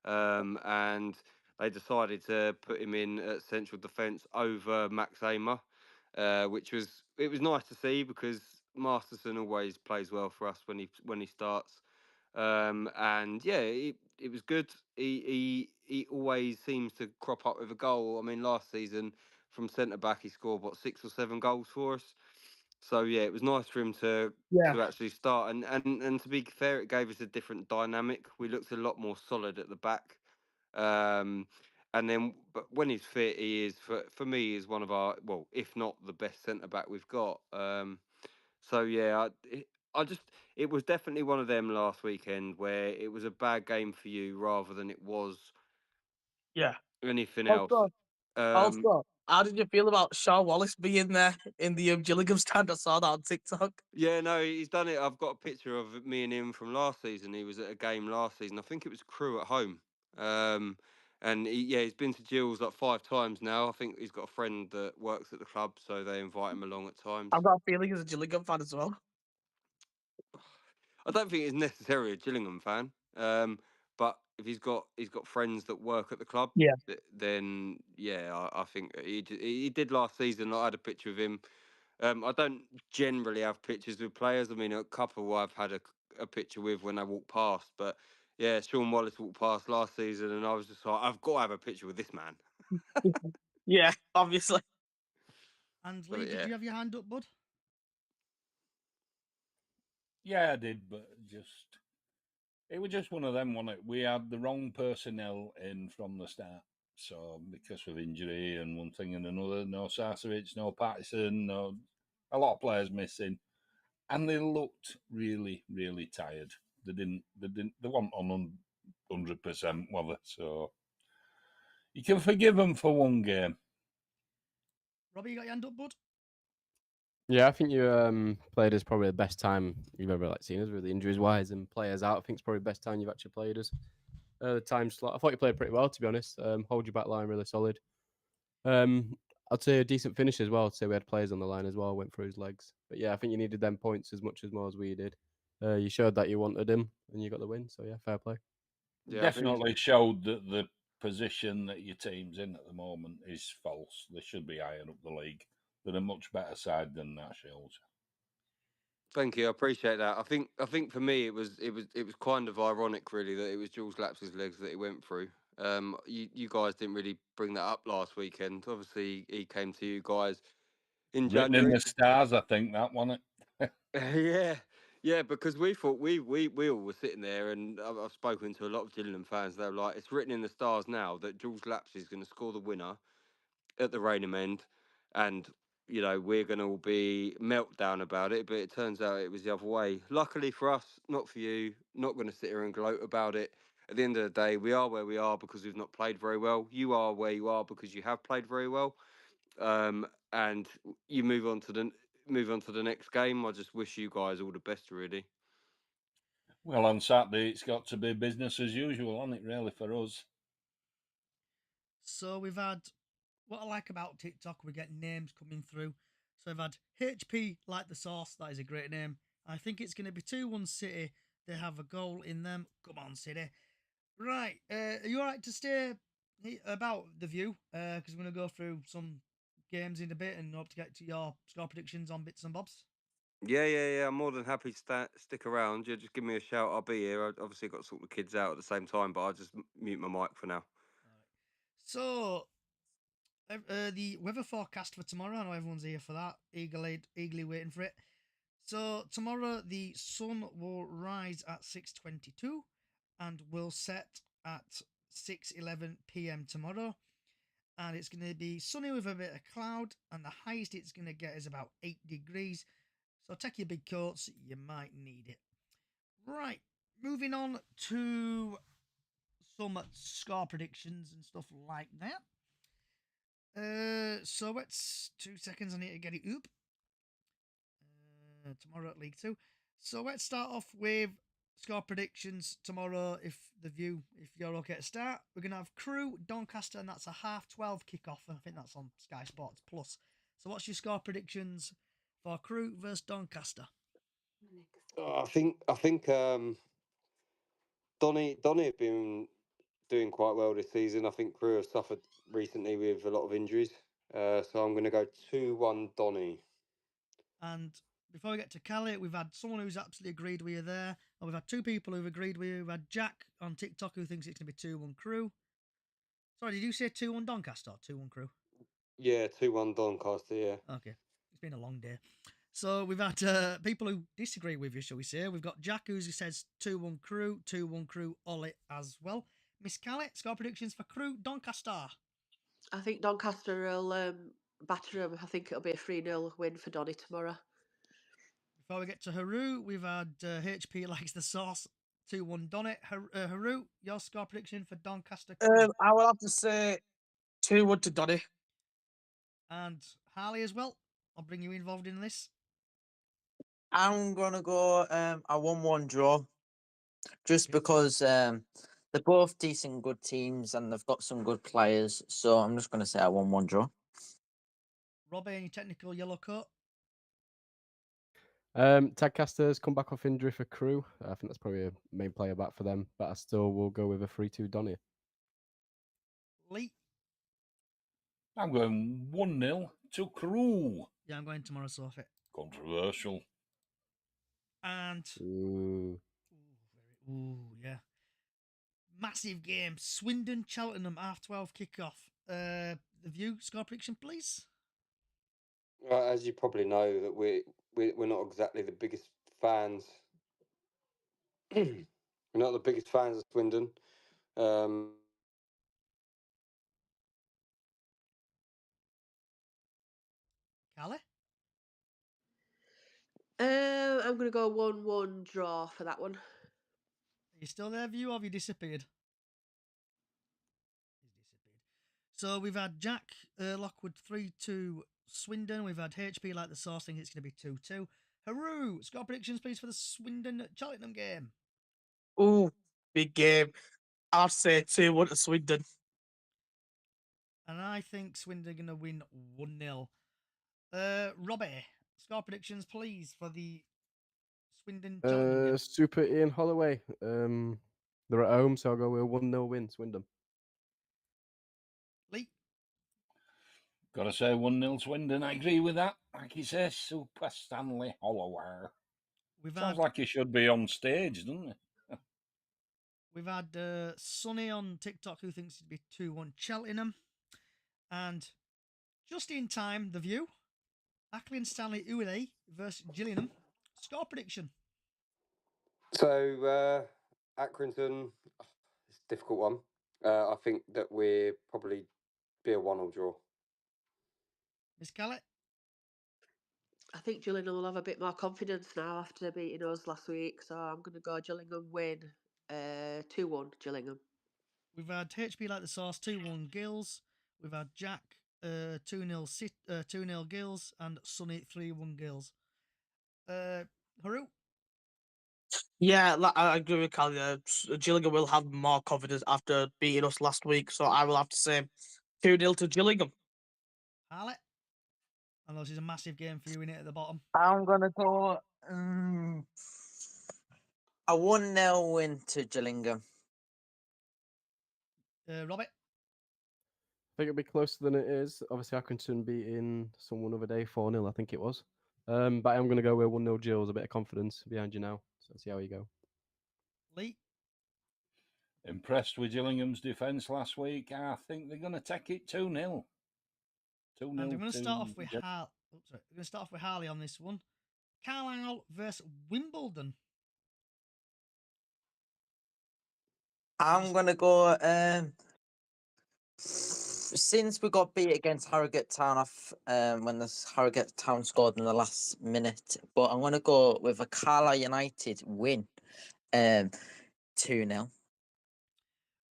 and they decided to put him in at central defence over Max Amer, which was nice to see because Masterson always plays well for us when he starts. And yeah, it was good. He always seems to crop up with a goal. I mean, last season from centre back he scored 6 or 7 goals for us. So yeah, it was nice for him Yeah. to actually start, and to be fair, it gave us a different dynamic. We looked a lot more solid at the back, and then but when he's fit, he is for me is one of our, well, if not the best centre back we've got. So yeah, I just, it was definitely one of them last weekend where it was a bad game for you rather than it was Yeah. anything else. Also, Um, also, how did you feel about Shaw Wallace being there in the Gillingham stand? I saw that on TikTok. Yeah, no, he's done it. I've got a picture of me and him from last season. He was at a game last season. I think it was Crew at home. And he's been to Gills like 5 times now. I think he's got a friend that works at the club, so they invite him along at times. I've got a feeling he's a Gillingham fan as well. I don't think he's necessarily a Gillingham fan. But if he's got friends that work at the club, Yeah. then yeah, I think he did last season. I had a picture of him. I don't generally have pictures with players. I mean, a couple I've had a picture with when I walk past. But yeah, Sean Wallace walked past last season, and I was just like, I've got to have a picture with this man. Yeah, obviously. And So Lee, did yeah, you have your hand up, bud? Yeah, I did, but it was just one of them, wasn't it? We had the wrong personnel in from the start. So because of injury and one thing and another, no Sarcevic, no Patterson, no a lot of players missing. And they looked really, really tired. They weren't on 100%, were they? So you can forgive them for one game. Robbie, you got your hand up, bud? Yeah, I think you played us probably the best time you've ever seen us, really injuries wise and players out. I think it's probably the best time you've actually played us. The time slot, I thought you played pretty well, to be honest. Hold your back line really solid. I'd say a decent finish as well. I'd say we had players on the line as well, went through his legs. But yeah, I think you needed them points as much as more as we did. You showed that you wanted him and you got the win. So yeah, fair play. yeah, Definitely showed that the position that your team's in at the moment is false. They should be higher up the league. They're a much better side than that shows. Thank you, I appreciate that. I think for me it was kind of ironic, really, that it was Jules Laps's legs that he went through. You guys didn't really bring that up last weekend. Obviously, he came to you guys in Written in January. the stars, I think that one. Yeah, because we thought we all were sitting there, and I've spoken to a lot of Gillingham fans. They're like, it's written in the stars now that Jules Laps is going to score the winner at the Rainham end, and we're going to all be meltdown about it. But it turns out it was the other way. Luckily for us, not for you. Not going to sit here and gloat about it. At the end of the day, we are where we are because we've not played very well. You are where you are because you have played very well. And you move on to the next game. I just wish you guys all the best, really. Well, on Saturday, it's got to be business as usual, hasn't it, really, for us? So we've had, what I like about TikTok, we get names coming through. So we've had HP Like the Sauce, that is a great name. I think it's going to be 2-1 City. They have a goal in them. Come on, City. Right, are you alright to stay about the view? Because we're going to go through some games in a bit and hope to get to your score predictions on bits and bobs. Yeah. I'm more than happy to stick around. Yeah, just give me a shout. I'll be here. I obviously got to sort the kids out at the same time, but I'll just mute my mic for now. So, the weather forecast for tomorrow, I know everyone's here for that, eagerly waiting for it. So, tomorrow the sun will rise at 6:22 and will set at 6:11 p.m. tomorrow. And it's going to be sunny with a bit of cloud, and the highest it's going to get is about 8 degrees. So take your big coats, you might need it. Right, moving on to some score predictions and stuff like that. So it's 2 seconds, I need to get it up. Tomorrow at League 2. So let's start off with score predictions tomorrow. If you're okay to start, we're gonna have Crew Doncaster, and that's a 12:30 kickoff. And I think that's on Sky Sports Plus. So, what's your score predictions for Crew versus Doncaster? I think Donny have been doing quite well this season. I think Crew have suffered recently with a lot of injuries. So I'm going to go 2-1 Donny. And before we get to Callie, we've had someone who's absolutely agreed with you there. And we've had two people who've agreed with you. We've had Jack on TikTok who thinks it's going to be 2-1 Crew. Sorry, did you say 2-1 Doncaster or 2-1 Crew? Yeah, 2-1 Doncaster, yeah. Okay. It's been a long day. So we've had people who disagree with you, shall we say. We've got Jack who says 2-1 Crew, 2-1 Crew, Ollie as well. Miss Callie, score predictions for Crew Doncaster. I think Doncaster will batter them. I think it'll be a 3-0 win for Donny tomorrow. Before we get to Haru, we've had HP likes the sauce, 2-1 Donny. Haru, your score prediction for Doncaster Crew. I will have to say 2-1 to Donny. And Harley as well. I'll bring you involved in this. I'm gonna go a 1-1 draw, just because they're both decent, good teams, and they've got some good players. So I'm just gonna say a 1-1 draw. Robbie, any technical yellow coat? Tadcaster's come back off injury for Crew. I think that's probably a main player back for them, but I still will go with a 3-2 Donny. Lee? I'm going 1-0 to Crew. Yeah, I'm going tomorrow, Sophie. Controversial. And Ooh. yeah. Massive game. Swindon Cheltenham 12:30 kickoff. The View score prediction, please. Well, as you probably know, that we're not exactly the biggest fans. We're not the biggest fans of Swindon. Callie? I'm going to go 1-1 draw for that one. Are you still there, View, or have you disappeared? He's disappeared. So we've had Jack Lockwood 3-2 Swindon. We've had HP like the sauce, think it's going to be 2-2. Haru, score predictions, please, for the Swindon Cheltenham game. Ooh, big game. I'll say 2-1 to Swindon. And I think Swindon are going to win 1-0. Robbie, score predictions, please, for the Swindon Cheltenham game. Super Ian Holloway. They're at home, so I'll go with a 1-0 win, Swindon. Lee? Gotta say 1-0 Swindon. I agree with that. Like he says, Super Stanley Holloway. Sounds like he should be on stage, doesn't it? We've had Sonny on TikTok who thinks it'd be 2-1 Cheltenham. And just in time, The View. Ackley and Stanley Uwe versus Gillingham. Score prediction. So, Accrington, it's a difficult one. I think that we're probably be a 1-1 draw. Miss Callett? I think Gillingham will have a bit more confidence now after beating us last week. So I'm going to go Gillingham win 2-1 Gillingham. We've had HP like the sauce, 2-1 Gills. We've had Jack 2-0 Gills, and Sonny 3-1 Gills. Haru? Yeah, I agree with Callie. Gillingham will have more confidence after beating us last week, so I will have to say 2-0 to Gillingham. Harley? I know this is a massive game for you in it at the bottom. I'm gonna go a 1-0 win to Gillingham. Robert? I think it'll be closer than it is. Obviously, Accrington beating someone other day 4-0, I think it was. But I'm going to go with 1-0 Gills, a bit of confidence behind you now. So let's see how you go. Lee? Impressed with Gillingham's defence last week. I think they're going to take it 2-0. 2-0. And we're going to start off with We're going to start off with Harley on this one. Carlisle versus Wimbledon. I'm gonna go. Since we got beat against Harrogate Town off when the Harrogate Town scored in the last minute, but I'm gonna go with a Carlisle United win, 2-0.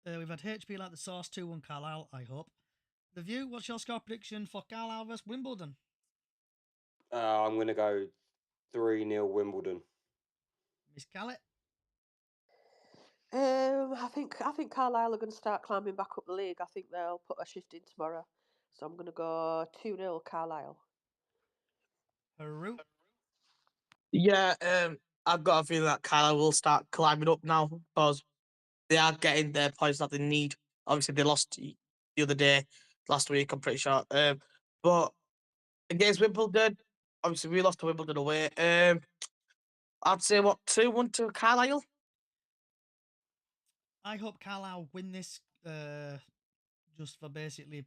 We've had HP like the sauce, 2-1 Carlisle, I hope. The View, what's your score prediction for Carlisle versus Wimbledon? I'm going to go 3-0 Wimbledon. Miss Callett? I think Carlisle are going to start climbing back up the league. I think they'll put a shift in tomorrow. So I'm going to go 2-0 Carlisle. Haru. Yeah, I've got a feeling that Carlisle will start climbing up now because they are getting their points that they need. Obviously, they lost the other day, last week, I'm pretty sure. But against Wimbledon, obviously, we lost to Wimbledon away. I'd say, 2-1 to Carlisle? I hope Carlisle win this just for basically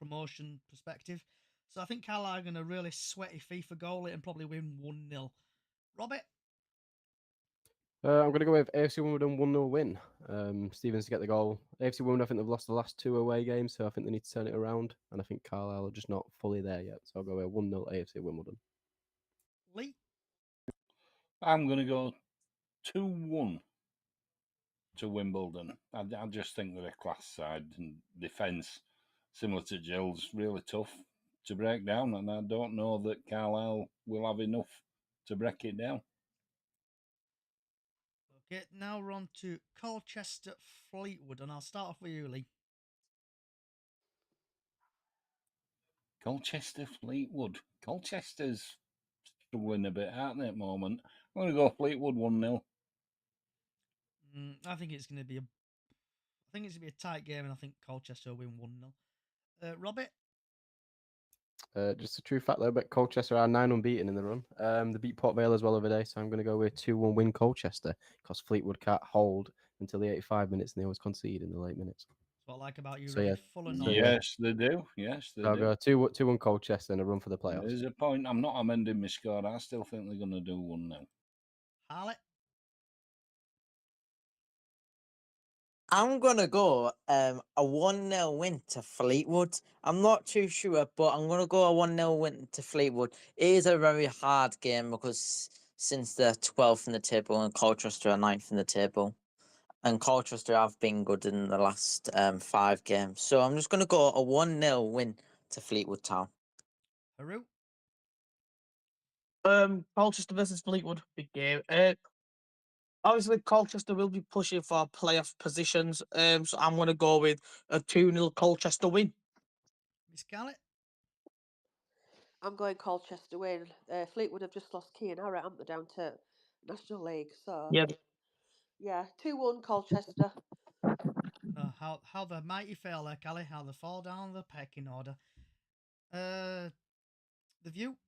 promotion perspective. So I think Carlisle are going to really sweaty FIFA goal it and probably win 1-0. Robert? I'm going to go with AFC Wimbledon 1-0 win. Stevens to get the goal. AFC Wimbledon, I think they've lost the last 2 away games, so I think they need to turn it around. And I think Carlisle are just not fully there yet. So I'll go with 1-0 AFC Wimbledon. Lee? I'm going to go 2-1 to Wimbledon. I just think they're a class side, and defence, similar to Gill's, really tough to break down, and I don't know that Carlisle will have enough to break it down. Okay, now we're on to Colchester Fleetwood, and I'll start off with you, Lee. Colchester Fleetwood. Colchester's struggling a bit, aren't they, at the moment? I'm going to go Fleetwood 1-0. I think it's going to be a tight game, and I think Colchester will win 1-0. Robert? Just a true fact though, but Colchester are 9 unbeaten in the run. They beat Port Vale as well over day, so I'm going to go with 2-1 win Colchester because Fleetwood can't hold until the 85 minutes and they always concede in the late minutes. That's what I like about you, So, Robbie. yeah. Full of So, knowledge. yeah. Yes, they do. Yes, they I'll do. go 2-1 Colchester and a run for the playoffs. There's a point. I'm not amending my score. I still think they're going to do 1-0. Harley? I'm gonna go a 1-0 win to Fleetwood. I'm not too sure, but I'm gonna go a 1-0 win to Fleetwood. It is a very hard game because since they're 12th in the table and Colchester are 9th in the table. And Colchester have been good in the last 5 games. So I'm just gonna go a 1-0 win to Fleetwood Town. Haru? Colchester versus Fleetwood, big game. Obviously, Colchester will be pushing for playoff positions. So I'm going to go with a 2-0 Colchester win. Miss Scarlett? I'm going Colchester win. Fleetwood have just lost Key and Harrett, haven't they, down to National League? So yeah, 2-1 Colchester. How the mighty fail there, Callie. How they fall down the pecking order. The View?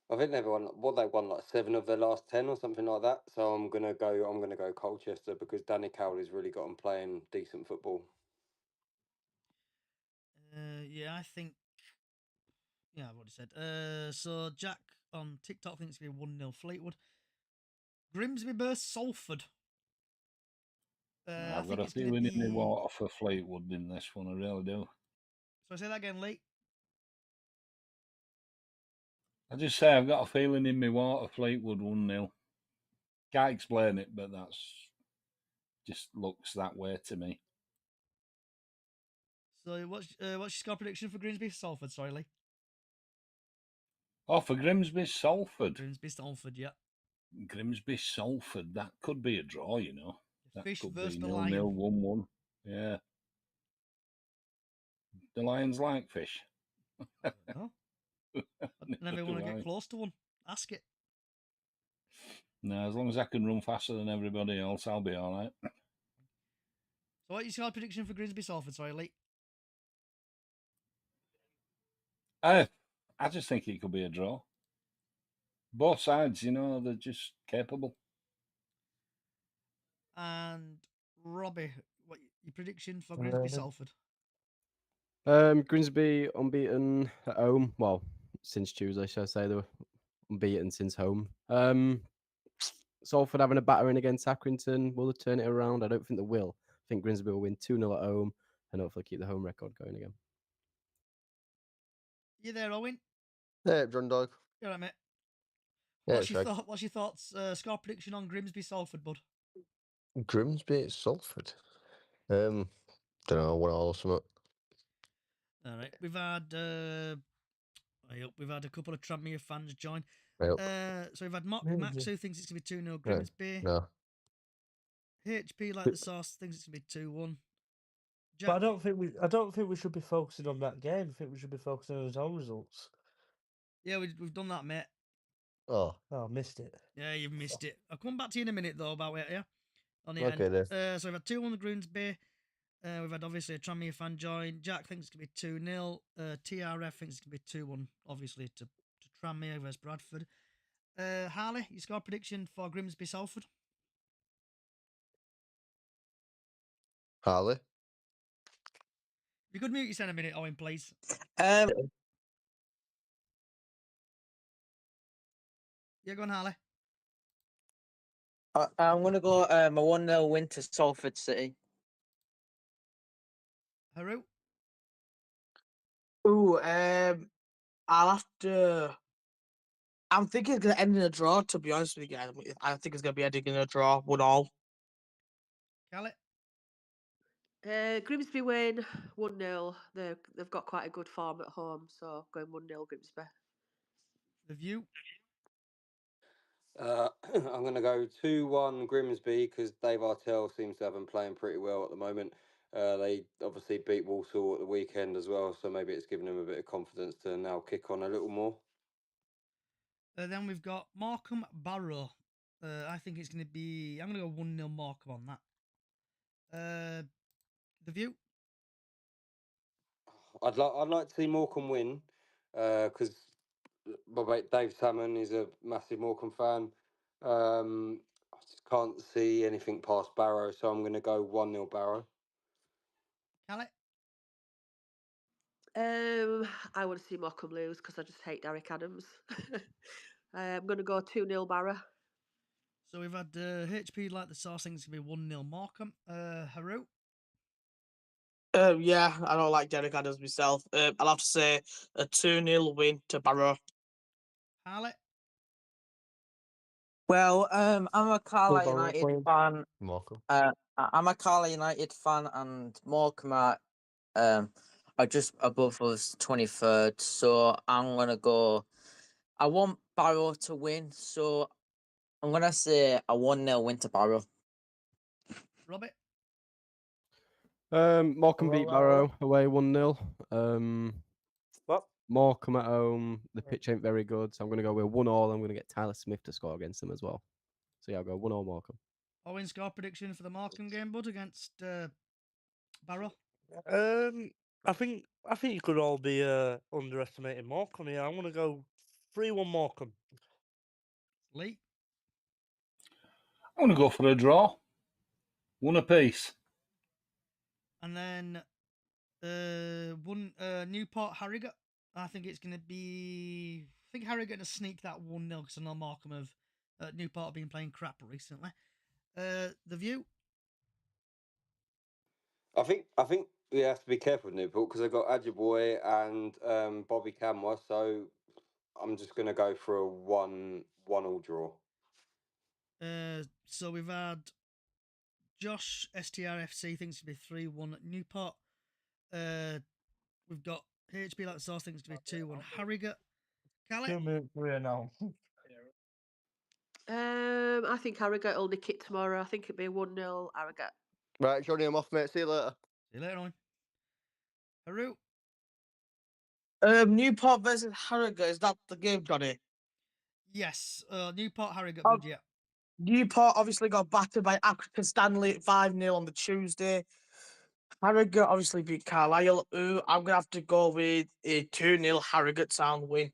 I think they've won like 7 of their last 10 or something like that. So I'm gonna go Colchester because Danny Cowley's really got them playing decent football. Yeah, I think. Yeah, I've already said. So Jack on TikTok thinks it's going to be 1-0 Fleetwood. Grimsby versus Salford. I've got a feeling in the water for Fleetwood in this one. I really do. So say that again, Lee. I just say I've got a feeling in my water Fleetwood 1-0. Can't explain it, but that's just looks that way to me. So what's your score prediction for Grimsby Salford? Sorry, Lee. Oh, for Grimsby Salford. Grimsby Salford, yeah. Grimsby Salford. That could be a draw, you know. That Fish could versus be the 0-0, Lion. 1-1. Yeah. The Lions like fish. I don't know. I never want to get close to one. Ask it. No, as long as I can run faster than everybody else, I'll be all right. So what's your score prediction for Grimsby Salford? Sorry, Lee. I just think it could be a draw. Both sides, you know, they're just capable. And Robbie, what your prediction for Grimsby Salford? Grimsby unbeaten at home. Well, since Tuesday, shall I say they were unbeaten since home. Salford having a battering against Accrington. Will they turn it around? I don't think they will. I think Grimsby will win 2-0 at home and hopefully keep the home record going again. You there, Owen? Yeah, John Dog. You all right, mate? Yeah, What's your thoughts? Score prediction on Grimsby Salford, bud? Grimsby, Salford. Don't know, 1 or something. All right, we've had a couple of Tranmere fans join. Right up. So we've had Max who thinks it's gonna be 2-0 Grimsby. No. HP like the sauce thinks it's gonna be 2-1. But I Jack, don't think we should be focusing on that game. I think we should be focusing on our own results. yeah, we've done that, mate. Oh, Oh, missed it. Yeah, you've missed it. I'll come back to you in a minute though about it. Yeah, on the okay end. then. So we've had 2-1 the Grimsby. We've had obviously a Tranmere fan join. Jack thinks it's gonna be 2-0. TRF thinks it's gonna be 2-1. Obviously to Tranmere versus Bradford. Harley, your score prediction for Grimsby Salford? Harley. You could mute yourself a minute, Owen, please. Um, Yeah, go on, Harley. I'm gonna go a 1-0 win to Salford City. Haru? Ooh, I'll have to. I'm thinking it's gonna end in a draw. To be honest with you guys, I think it's gonna be ending in a draw, 1-1. Callie? Grimsby win 1-0. They've got quite a good form at home, so going 1-0 Grimsby. The View? I'm going to go 2-1 Grimsby because Dave Artell seems to have them playing pretty well at the moment. They obviously beat Walsall at the weekend as well, so maybe it's given them a bit of confidence to now kick on a little more. Then we've got Morecambe Barrow. I think it's going to be. I'm going to go 1-0 Morecambe on that. The View? I'd like to see Morecambe win because my mate Dave Salmon is a massive Morecambe fan. I just can't see anything past Barrow, so I'm going to go 1-0 Barrow. Callie? I want to see Morecambe lose because I just hate Derek Adams. I'm going to go 2-0 Barra. So we've had HP like the sauce. I think it's going to be 1-0 Morecambe. Haru? Yeah, I don't like Derek Adams myself. I'll have to say a 2-0 win to Barrow. Harley? Well, I'm a Carlisle Barrow United win. fan. Morecambe. I'm a Carlisle United fan, and Morecambe are just above us, 23rd. So I'm gonna go. I want Barrow to win, so I'm gonna say a 1-0 win to Barrow. Robert? Morecambe beat Barrow away 1-0. What? Morecambe at home. The pitch ain't very good, so I'm going to go with 1-1. I'm going to get Tyler Smith to score against them as well. So yeah, I'll go 1-0 Morecambe. Owen, score prediction for the Morecambe game, bud, against Barrow? I think you could all be underestimating Morecambe here. I'm gonna go 3-1 Morecambe. Lee? I'm going to go for a draw. One apiece. And then Newport Harrogate. I think it's going to be. I think Harrogate going to sneak that 1-0 because I know Morecambe have Newport have been playing crap recently. The View. I think we have to be careful with Newport because they've got Adjaboy and Bobby Camwa, so I'm just going to go for a 1-1 draw. So we've had Josh STRFC thinks it's going to be 3-1 Newport. We've got HP like the sauce thinks it's going to be 2-1 Harrogate. Callie? 2 minutes for now. I think Harrogate will nick it tomorrow. I think it'll be 1-0 Harrogate. Right, Johnny, I'm off, mate. See you later. See you later on. Haru? Newport versus Harrogate, is that the game, Johnny? Yes, Newport Harrogate, Oh. bud, yeah. Newport obviously got battered by Accrington Stanley 5-0 on the Tuesday. Harrogate obviously beat Carlisle. I'm gonna have to go with a 2-0 Harrogate sound win.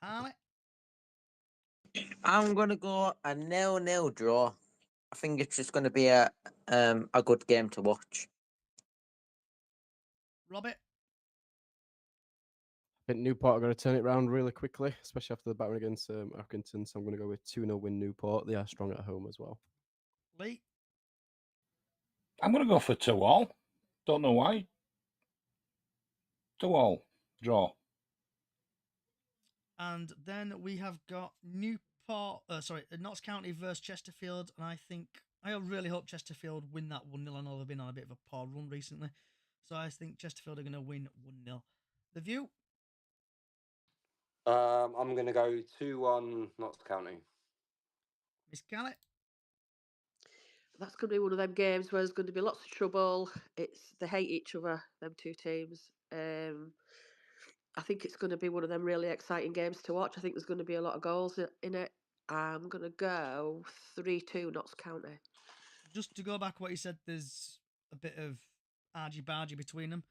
Harley? I'm gonna go a 0-0 draw. I think it's just gonna be a good game to watch. Robert? I think Newport are going to turn it around really quickly, especially after the battering against Accrington. So I'm going to go with 2-0 win Newport. They are strong at home as well. Lee? I'm going to go for 2-2. Don't know why. 2-2. Draw. And then we have got Notts County versus Chesterfield. And I really hope Chesterfield win that 1-0. I know they've been on a bit of a poor run recently. So I think Chesterfield are going to win 1-0. The View? I'm going to go 2-1 Notts County. Miss Callie? that's going to be one of them games where there's going to be lots of trouble. They hate each other, them two teams. I think it's going to be one of them really exciting games to watch. I think there's going to be a lot of goals in it. I'm going to go 3-2 Notts County. Just to go back what you said, there's a bit of argy-bargy between them.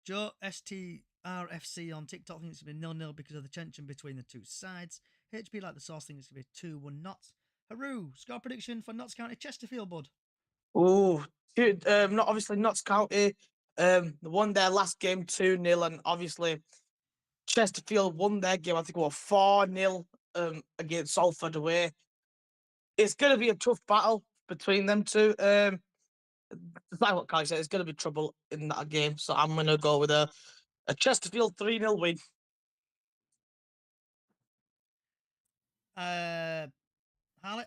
Joe, STRFC on TikTok thinks it's going to be 0-0 because of the tension between the two sides. HP Like the Sauce thinks it's going to be 2-1 Notts. Haru, score prediction for Notts County Chesterfield, bud. Ooh, not obviously Notts County. Won their last game 2-0, and obviously Chesterfield won their game. I think it was 4-0 against Salford away. It's going to be a tough battle between them two. Like what Kai said, it's going to be trouble in that game. So I'm going to go with a Chesterfield 3-0 win. Harley?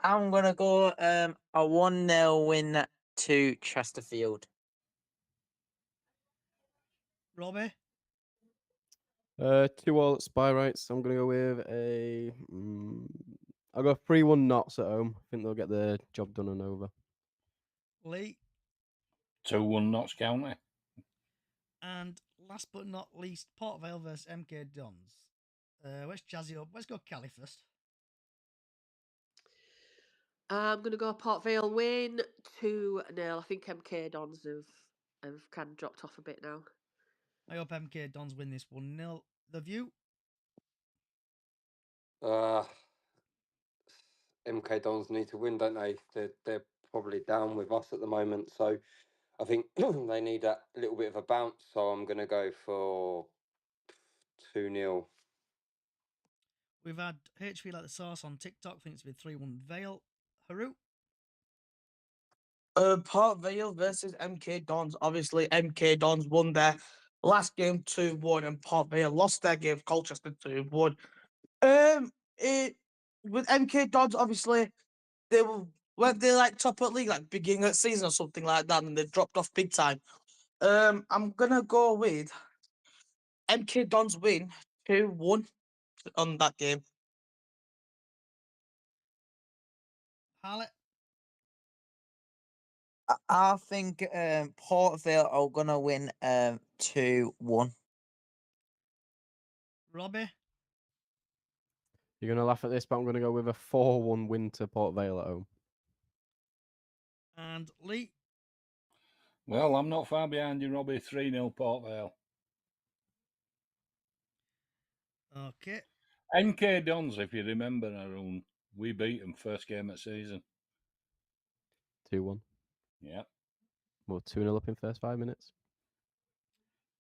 I'm going to go a 1-0 win to Chesterfield. Robbie? 2-all at Spy Rights. I'm going to go with a... I'll go 3-1 Notts at home. I think they'll get the job done and over. Lee? 2-1 Notts County. And last but not least, Port Vale versus MK Dons. Let's jazz it up. Let's go Cali first. I'm going to go Port Vale win 2-0. I think MK Dons have kind of dropped off a bit now. I hope MK Dons win this 1-0. The View? MK Dons need to win, don't they? They're probably down with us at the moment, so I think they need that little bit of a bounce. So I'm going to go for 2-0. We've had HP Like the Sauce on TikTok. Thinks it's been 3-1 Vale. Haru? Port Vale versus MK Dons. Obviously, MK Dons won their last game 2-1, and Port Vale lost their game Colchester 2-1. With MK Dons, obviously, weren't they like top of the league, like beginning of the season or something like that, and they dropped off big time. I'm gonna go with MK Dons win 2-1 on that game. Harley? I think Port Vale are going to win 2-1. Robbie? You're going to laugh at this, but I'm going to go with a 4-1 win to Port Vale at home. And Lee? Well, I'm not far behind you, Robbie. 3-0 Port Vale. Okay. MK Dons, if you remember, Arun, we beat them first game of season. 2-1. Yeah. Well, 2-0 up in first 5 minutes.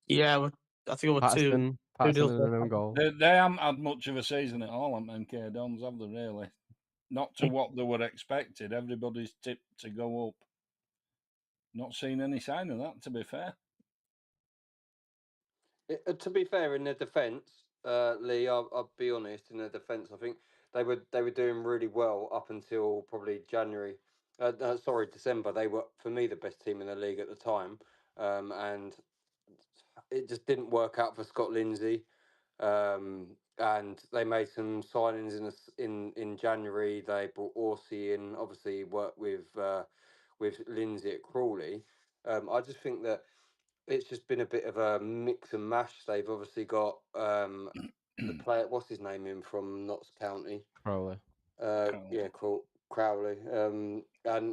Yeah, I think it was Patterson and an own goal. They haven't had much of a season at all, MK Dons, have they, really? Not to what they were expected. Everybody's tipped to go up. Not seen any sign of that, to be fair. To be fair, in their defence, Lee, I'll be honest. In their defence, I think they were doing really well up until probably December. They were, for me, the best team in the league at the time, and it just didn't work out for Scott Lindsay. And they made some signings in January. They brought Orsi in. Obviously, worked with Lindsay at Crawley. I just think that it's just been a bit of a mix and mash. They've obviously got the player, what's his name, in from Notts County. Crowley. Yeah, Crowley. And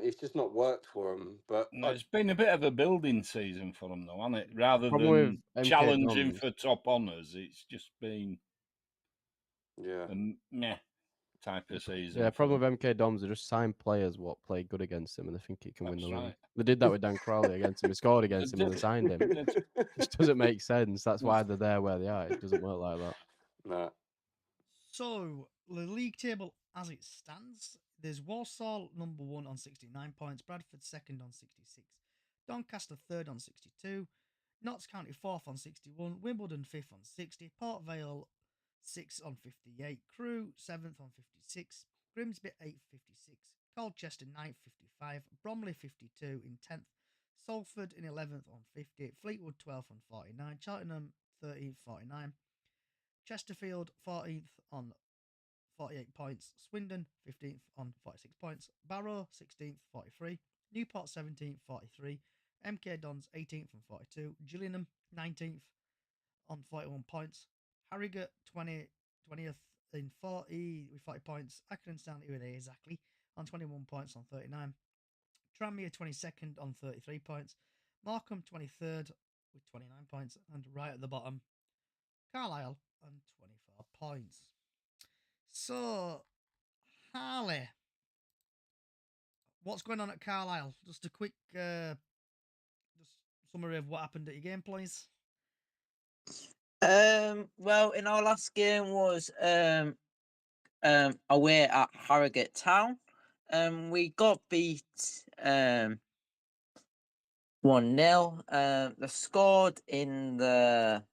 it's just not worked for them. But It's been a bit of a building season for them, though, hasn't it? Rather Problem than with MK challenging Dons. for top honours, it's just been yeah, a meh type of season. Yeah, for problem them. with MK Doms, they just sign players what play good against him and they think it can win the That's league. right. They did that with Dan Crowley against him. He scored against him and they signed him. It just doesn't make sense. That's why they're there where they are. It doesn't work like that. No. So, the league table as it stands, there's Walsall number 1 on 69 points, Bradford second on 66, Doncaster third on 62, Notts County fourth on 61, Wimbledon fifth on 60, Port Vale 6th on 58, Crewe 7th on 56, Grimsby 8th 56, Colchester 9th 55, Bromley 52 in 10th, Salford in 11th on 50, Fleetwood 12th on 49, Cheltenham 13th 49, Chesterfield 14th on 48 points. Swindon, 15th on 46 points. Barrow, 16th, 43. Newport, 17th, 43. MK Dons, 18th and 42. Gillingham, 19th on 41 points. Harrogate, 20th in 40 with 40 points. Accrington Stanley with exactly on 21 points on 39. Tranmere, 22nd on 33 points. Markham, 23rd with 29 points. And right at the bottom, Carlisle on 24 points. So, Harley, what's going on at Carlisle? Just a quick just summary of what happened at your game, please. Well, in our last game was away at Harrogate Town. We got beat 1-0. They scored in the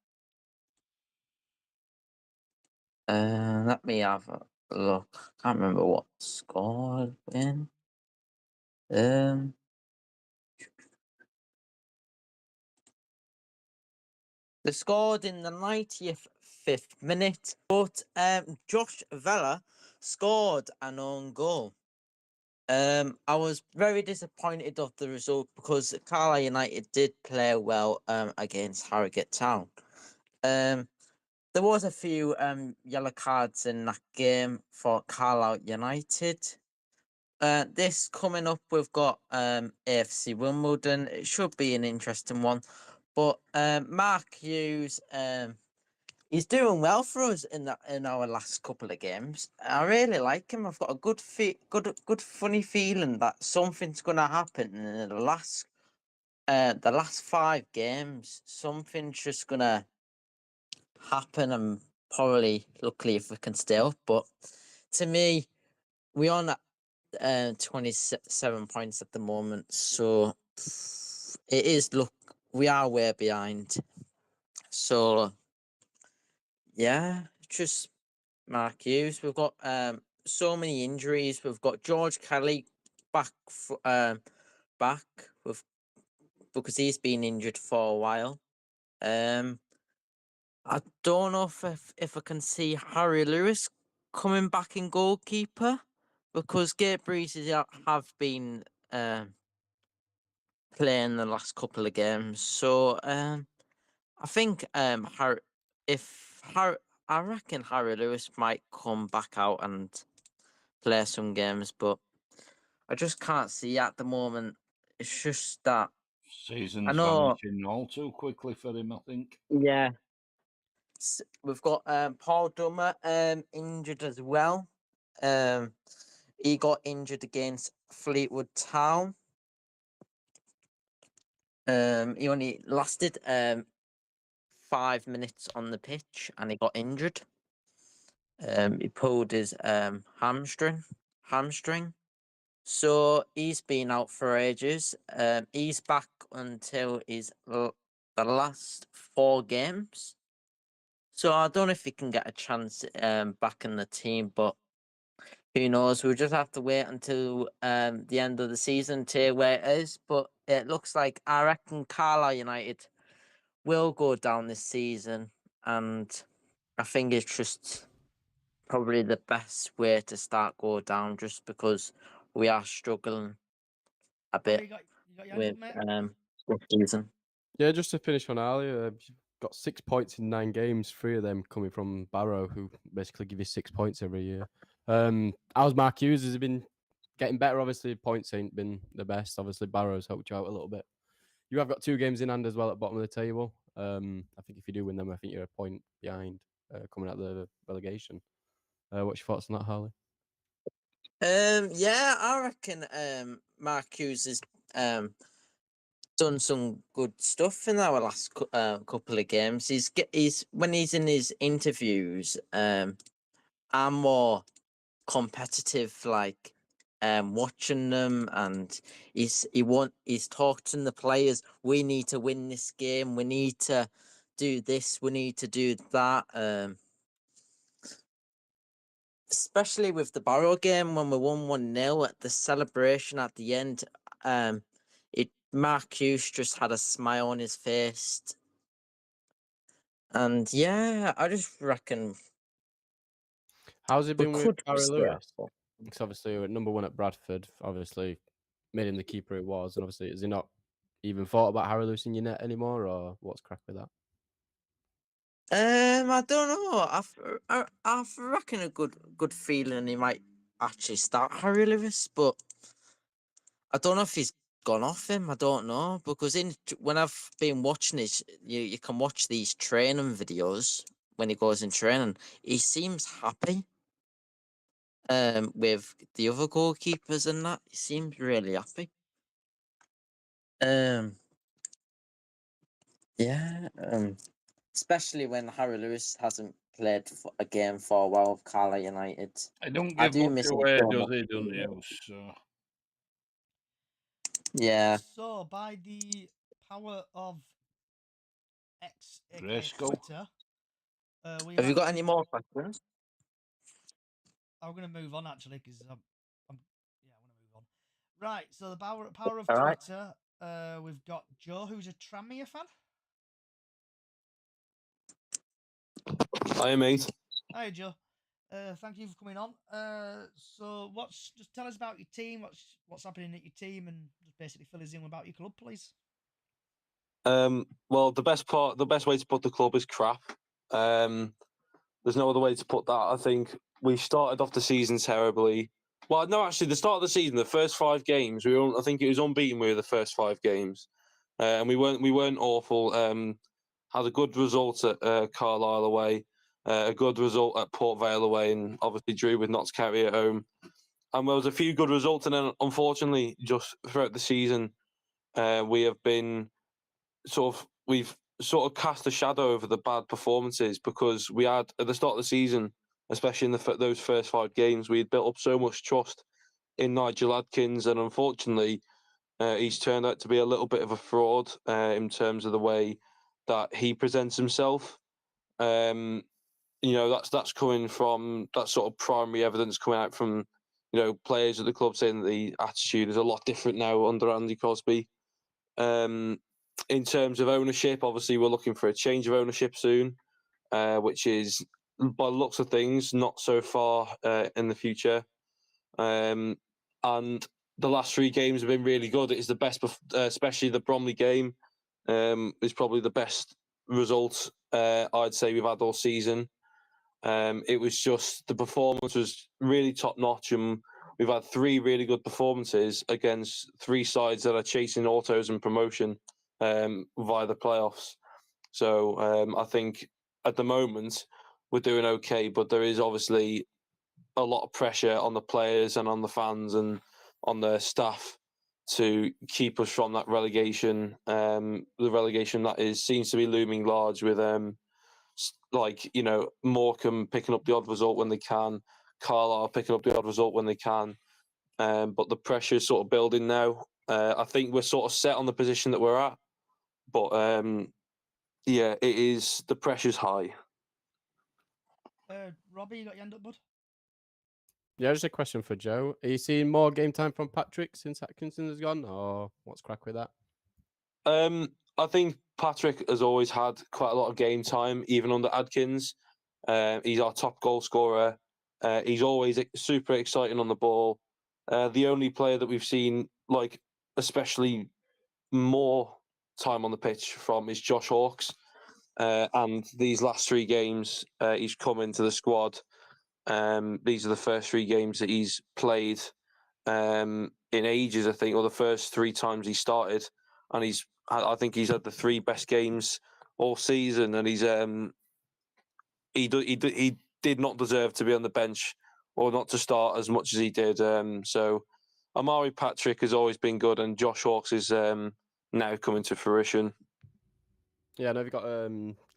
let me have a look. Can't remember what scored in. They scored in the 95th minute, but Josh Vella scored an own goal. I was very disappointed of the result because Carlisle United did play well against Harrogate Town. There was a few yellow cards in that game for Carlisle United. This coming up, we've got AFC Wimbledon. It should be an interesting one. But Mark Hughes, he's doing well for us in our last couple of games. I really like him. I've got a good funny feeling that something's gonna happen in the last 5 games. Something's just gonna happen, and probably, luckily, if we can stay up. But to me, we're on 27 points at the moment, so it is. Look, we are way behind. So yeah, just Mark Hughes. We've got so many injuries. We've got George Kelly back with because he's been injured for a while. I don't know if I can see Harry Lewis coming back in goalkeeper, because Gabe Breezy have been playing the last couple of games. So I think I reckon Harry Lewis might come back out and play some games, but I just can't see at the moment. It's just that Season's know- vanishing all too quickly for him, I think. yeah. We've got Paul Dummer injured as well. He got injured against Fleetwood Town. He only lasted 5 minutes on the pitch and he got injured. He pulled his hamstring. So he's been out for ages. He's back until the last 4 games. So I don't know if he can get a chance back in the team, but who knows? We'll just have to wait until the end of the season to hear where it is. But it looks like, I reckon, Carlisle United will go down this season, and I think it's just probably the best way to go down, just because we are struggling a bit You got your with hand up, mate? this season. Yeah, just to finish on earlier, you've got 6 points in 9 games, 3 of them coming from Barrow, who basically give you 6 points every year. How's Mark Hughes? Has he been getting better? Obviously, points ain't been the best. Obviously, Barrow's helped you out a little bit. You have got 2 games in hand as well at the bottom of the table. I think if you do win them, I think you're a point behind coming out of the relegation. What's your thoughts on that, Harley? Yeah, I reckon Mark Hughes has done some good stuff in our last couple of games. He's when he's in his interviews, I'm more competitive, like watching them, and he's talking to the players. We need to win this game. We need to do this. We need to do that. Especially with the Barrow game when we won 1-0 at the celebration at the end. Mark Hughes just had a smile on his face. And yeah, I just reckon How's it been with could we Harry say Lewis? awful? Because obviously we're at number 1 at Bradford. Obviously made him the keeper he was, and obviously has he not even thought about Harry Lewis in your net anymore, or what's crack with that? I don't know. I reckon a good feeling he might actually start Harry Lewis, but I don't know if he's gone off him. I don't know because when I've been watching this, you can watch these training videos when he goes in training. He seems happy. With the other goalkeepers and that, he seems really happy. Yeah. Especially when Harry Lewis hasn't played a game for a while with Carlisle United. I don't I give do much miss him away, so does much. he, doesn't he? So. Yeah. So, by the power of X, aka Fresco. Twitter, we Have you got actually- any more questions? I'm going to move on actually because I want to move on. Right. So the power of All right. Twitter. We've got Joe, who's a Tranmere fan. Hi, mate. Hi, Joe. Thank you for coming on. So just tell us about your team. What's happening at your team, and just basically fill us in about your club, please. Well, the best way to put the club is crap. There's no other way to put that. I think we started off the season terribly. Well, no, actually, the start of the season, the first 5 games, I think it was unbeaten with the first 5 games, and we weren't awful. Had a good result at Carlisle away, a good result at Port Vale away, and obviously drew with Notts County at home. And there was a few good results, and then unfortunately, just throughout the season, we've sort of cast a shadow over the bad performances because we had at the start of the season, especially in those first 5 games, we had built up so much trust in Nigel Adkins, and unfortunately, he's turned out to be a little bit of a fraud in terms of the way that he presents himself. That's coming from that sort of primary evidence coming out from players at the club saying that the attitude is a lot different now under Andy Crosby. In terms of ownership, obviously we're looking for a change of ownership soon, which is, by the looks of things, not so far in the future. And the last 3 games have been really good. It is the best, especially the Bromley game, is probably the best result I'd say we've had all season. It was just the performance was really top notch, and we've had 3 really good performances against 3 sides that are chasing autos and promotion via the playoffs. So I think at the moment we're doing okay, but there is obviously a lot of pressure on the players and on the fans and on the staff to keep us from that relegation. The relegation that seems to be looming large with Morecambe picking up the odd result when they can, Carlisle picking up the odd result when they can. But the pressure is sort of building now. I think we're sort of set on the position that we're at, but it is, the pressure's high. Robbie, you got your hand up, bud? Yeah, just a question for Joe. Are you seeing more game time from Patrick since Atkinson has gone, or what's crack with that? I think Patrick has always had quite a lot of game time, even under Adkins. He's our top goal scorer. He's always super exciting on the ball. The only player that we've seen, especially more time on the pitch from, is Josh Hawkes. And these last 3 games, he's come into the squad. These are the first 3 games that he's played in ages, I think, or the first 3 times he started. And I think he's had the 3 best games all season, and he did not deserve to be on the bench or not to start as much as he did. So Amari Patrick has always been good, and Josh Hawkes is now coming to fruition. Yeah, I know you've got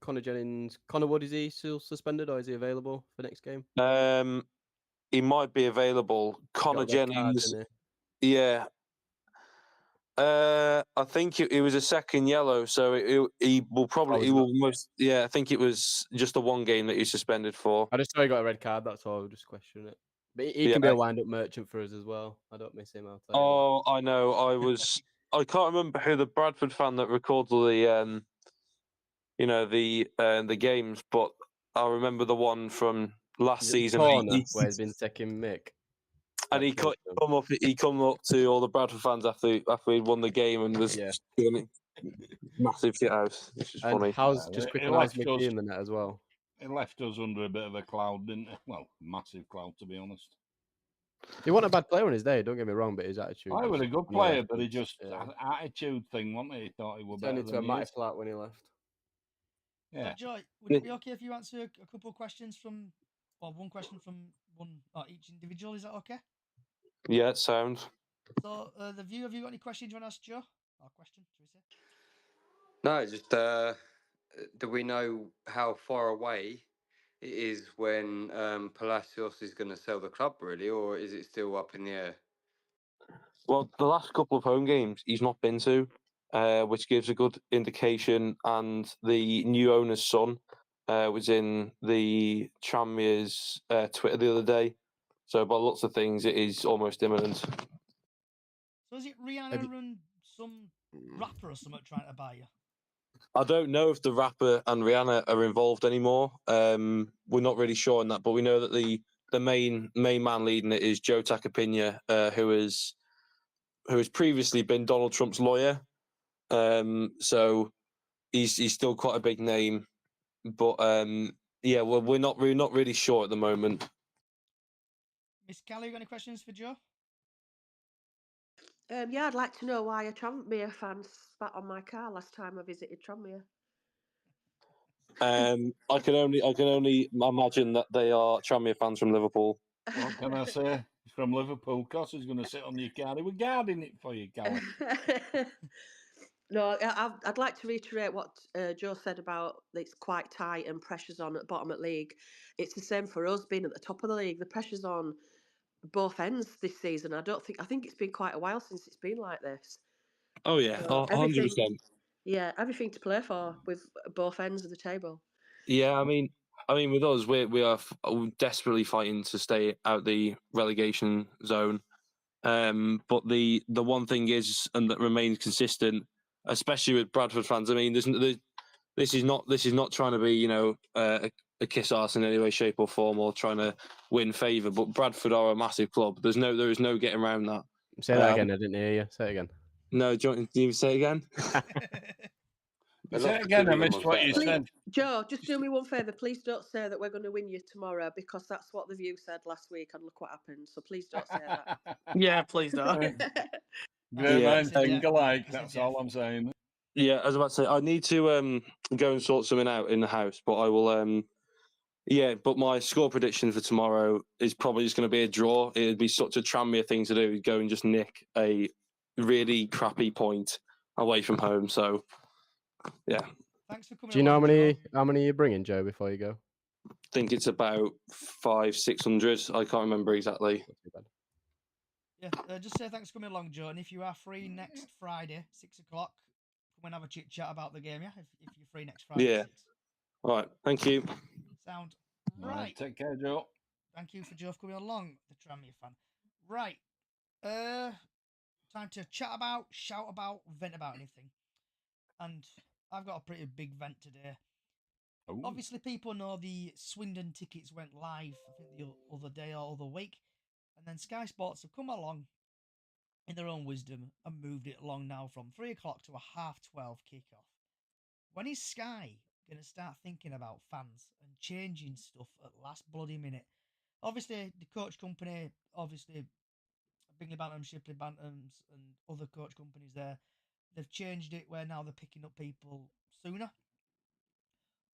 Connor Jennings. Connor Wood, is he still suspended, or is he available for next game? He might be available. Connor Jennings, yeah. I think it was a second yellow, so he will most. Yeah, I think it was just the 1 game that he's suspended for. I just saw he got a red card. That's all. Just questioning it. But he can be a wind-up merchant for us as well. I don't miss him. I'll tell you. Oh, I know. I can't remember who the Bradford fan that records all the the games, but I remember the one from last Is it the season. corner where he's been taking Mick. And he come up to all the Bradford fans after he'd won the game and was doing massive shit house, which is And funny. Howe's just quick on left Mickey us- in the net as well. It left us under a bit of a cloud, didn't it? Well, massive cloud, to be honest. He wasn't a bad player on his day, don't get me wrong, but his attitude. I was a good no player, but he reference, just had an attitude thing, wasn't he? He thought he was turned better into a than he Matty is. Flat when he left. Yeah. Joy, would it be okay if you answer a couple of questions from, well, one question from each individual? Is that okay? Yeah, it sounds. So, the view, have you got any questions you want to ask Joe? Or question, should we say? No, just do we know how far away it is when Palacios is going to sell the club, really, or is it still up in the air? Well, the last couple of home games he's not been to, which gives a good indication. And the new owner's son was in the Tranmere's Twitter the other day. So, by lots of things, it is almost imminent. So, is it Rihanna and some rapper or something trying to buy you? I don't know if the rapper and Rihanna are involved anymore. We're not really sure on that, but we know that the main man leading it is Joe Tacopina, who has previously been Donald Trump's lawyer. So he's still quite a big name, but yeah, well, we're not really sure at the moment. Miss Callie, you got any questions for Joe? Yeah, I'd like to know why a Tranmere fan spat on my car last time I visited Tranmere. I can only imagine that they are Tranmere fans from Liverpool. What can I say? He's from Liverpool. Cost he's going to sit on your car. We're guarding it for you, Gally. No, I'd like to reiterate what Joe said about it's quite tight and pressure's on at the bottom of the league. It's the same for us being at the top of the league. The pressure's on both ends this season. I think it's been quite a while since it's been like this. Oh yeah, 100%. Yeah, everything to play for with both ends of the table. Yeah, I mean, with us, we are desperately fighting to stay out the relegation zone. But the one thing is, and that remains consistent, especially with Bradford fans. I mean, this is not trying to be, a kiss ass in any way, shape, or form, or trying to win favour. But Bradford are a massive club. There is no getting around that. Say that again. I didn't hear you. Say it again. No, do you say it again? Say it again. I missed what you said. Joe, just do me one favour. Please don't say that we're going to win you tomorrow, because that's what the View said last week, and look what happened. So please don't say that. Yeah, please don't. Great minds think alike. That's all I'm saying. Yeah, I was about to say I need to go and sort something out in the house, but I will. Yeah, but my score prediction for tomorrow is probably just going to be a draw. It'd be such a Tranmere thing to do, go and just nick a really crappy point away from home. So, yeah. Thanks for coming. Do you know how many you're bringing, Joe, before you go? I think it's about 500-600. I can't remember exactly. Not too bad. Yeah, just say thanks for coming along, Joe. And if you are free next Friday, 6 o'clock, come and have a chit chat about the game. Yeah, if you're free next Friday. Yeah. 6. All right. Thank you. Sound right. Take care, Joe. Thank you for Joe for coming along, the Tranmere fan. Right. Time to chat about, shout about, vent about anything. And I've got a pretty big vent today. Ooh. Obviously, people know the Swindon tickets went live, I think, the other day or other week. And then Sky Sports have come along in their own wisdom and moved it along now from 3 o'clock to a 12:30 kickoff. When is Sky going to start thinking about fans and changing stuff at last bloody minute? Obviously, the coach company, Bingley Bantams, Shipley Bantams, and other coach companies there, they've changed it where now they're picking up people sooner.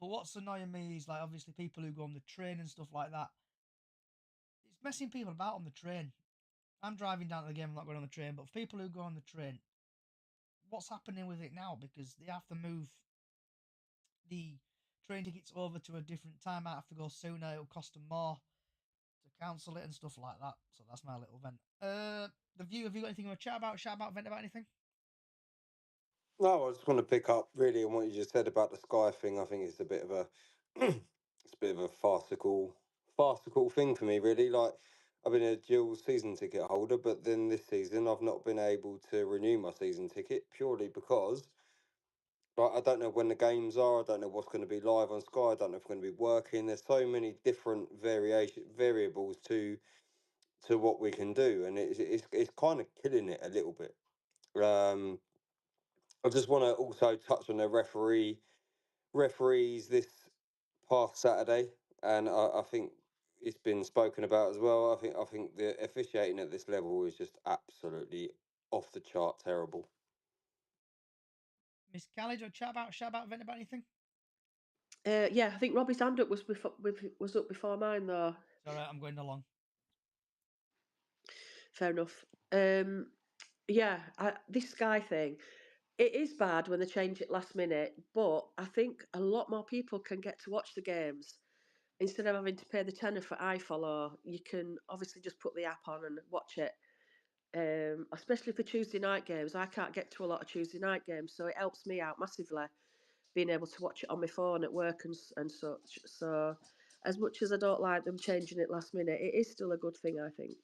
But what's annoying me is, like, obviously people who go on the train and stuff like that, it's messing people about on the train. I'm driving down to the game, I'm not going on the train, but for people who go on the train, what's happening with it now? Because they have to move the train tickets over to a different time. I have to go sooner, it'll cost them more to cancel it and stuff like that. So that's my little vent. The View, have you got anything you want to chat about, vent about anything? No, I just want to pick up really on what you just said about the Sky thing. I think it's a bit of a it's a bit of a farcical thing for me, really. Like, I've been a dual season ticket holder, but then this season I've not been able to renew my season ticket purely because Like, I don't know when the games are. I don't know what's going to be live on Sky. I don't know if we're going to be working. There's so many different variables to what we can do, and it's kind of killing it a little bit. I just want to also touch on the referees this past Saturday, and I think it's been spoken about as well. I think the officiating at this level is just absolutely off the chart terrible. Miss Callie, do you want to chat about vent about anything? Yeah, I think Robbie's hand up was up before mine though. It's all right, I'm going along. Fair enough. Yeah, this Sky thing, it is bad when they change it last minute, but I think a lot more people can get to watch the games instead of having to pay the tenner for iFollow. You can obviously just put the app on and watch it. Especially for Tuesday night games, I can't get to a lot of Tuesday night games, so it helps me out massively being able to watch it on my phone at work and such. So, as much as I don't like them changing it last minute, it is still a good thing, I think.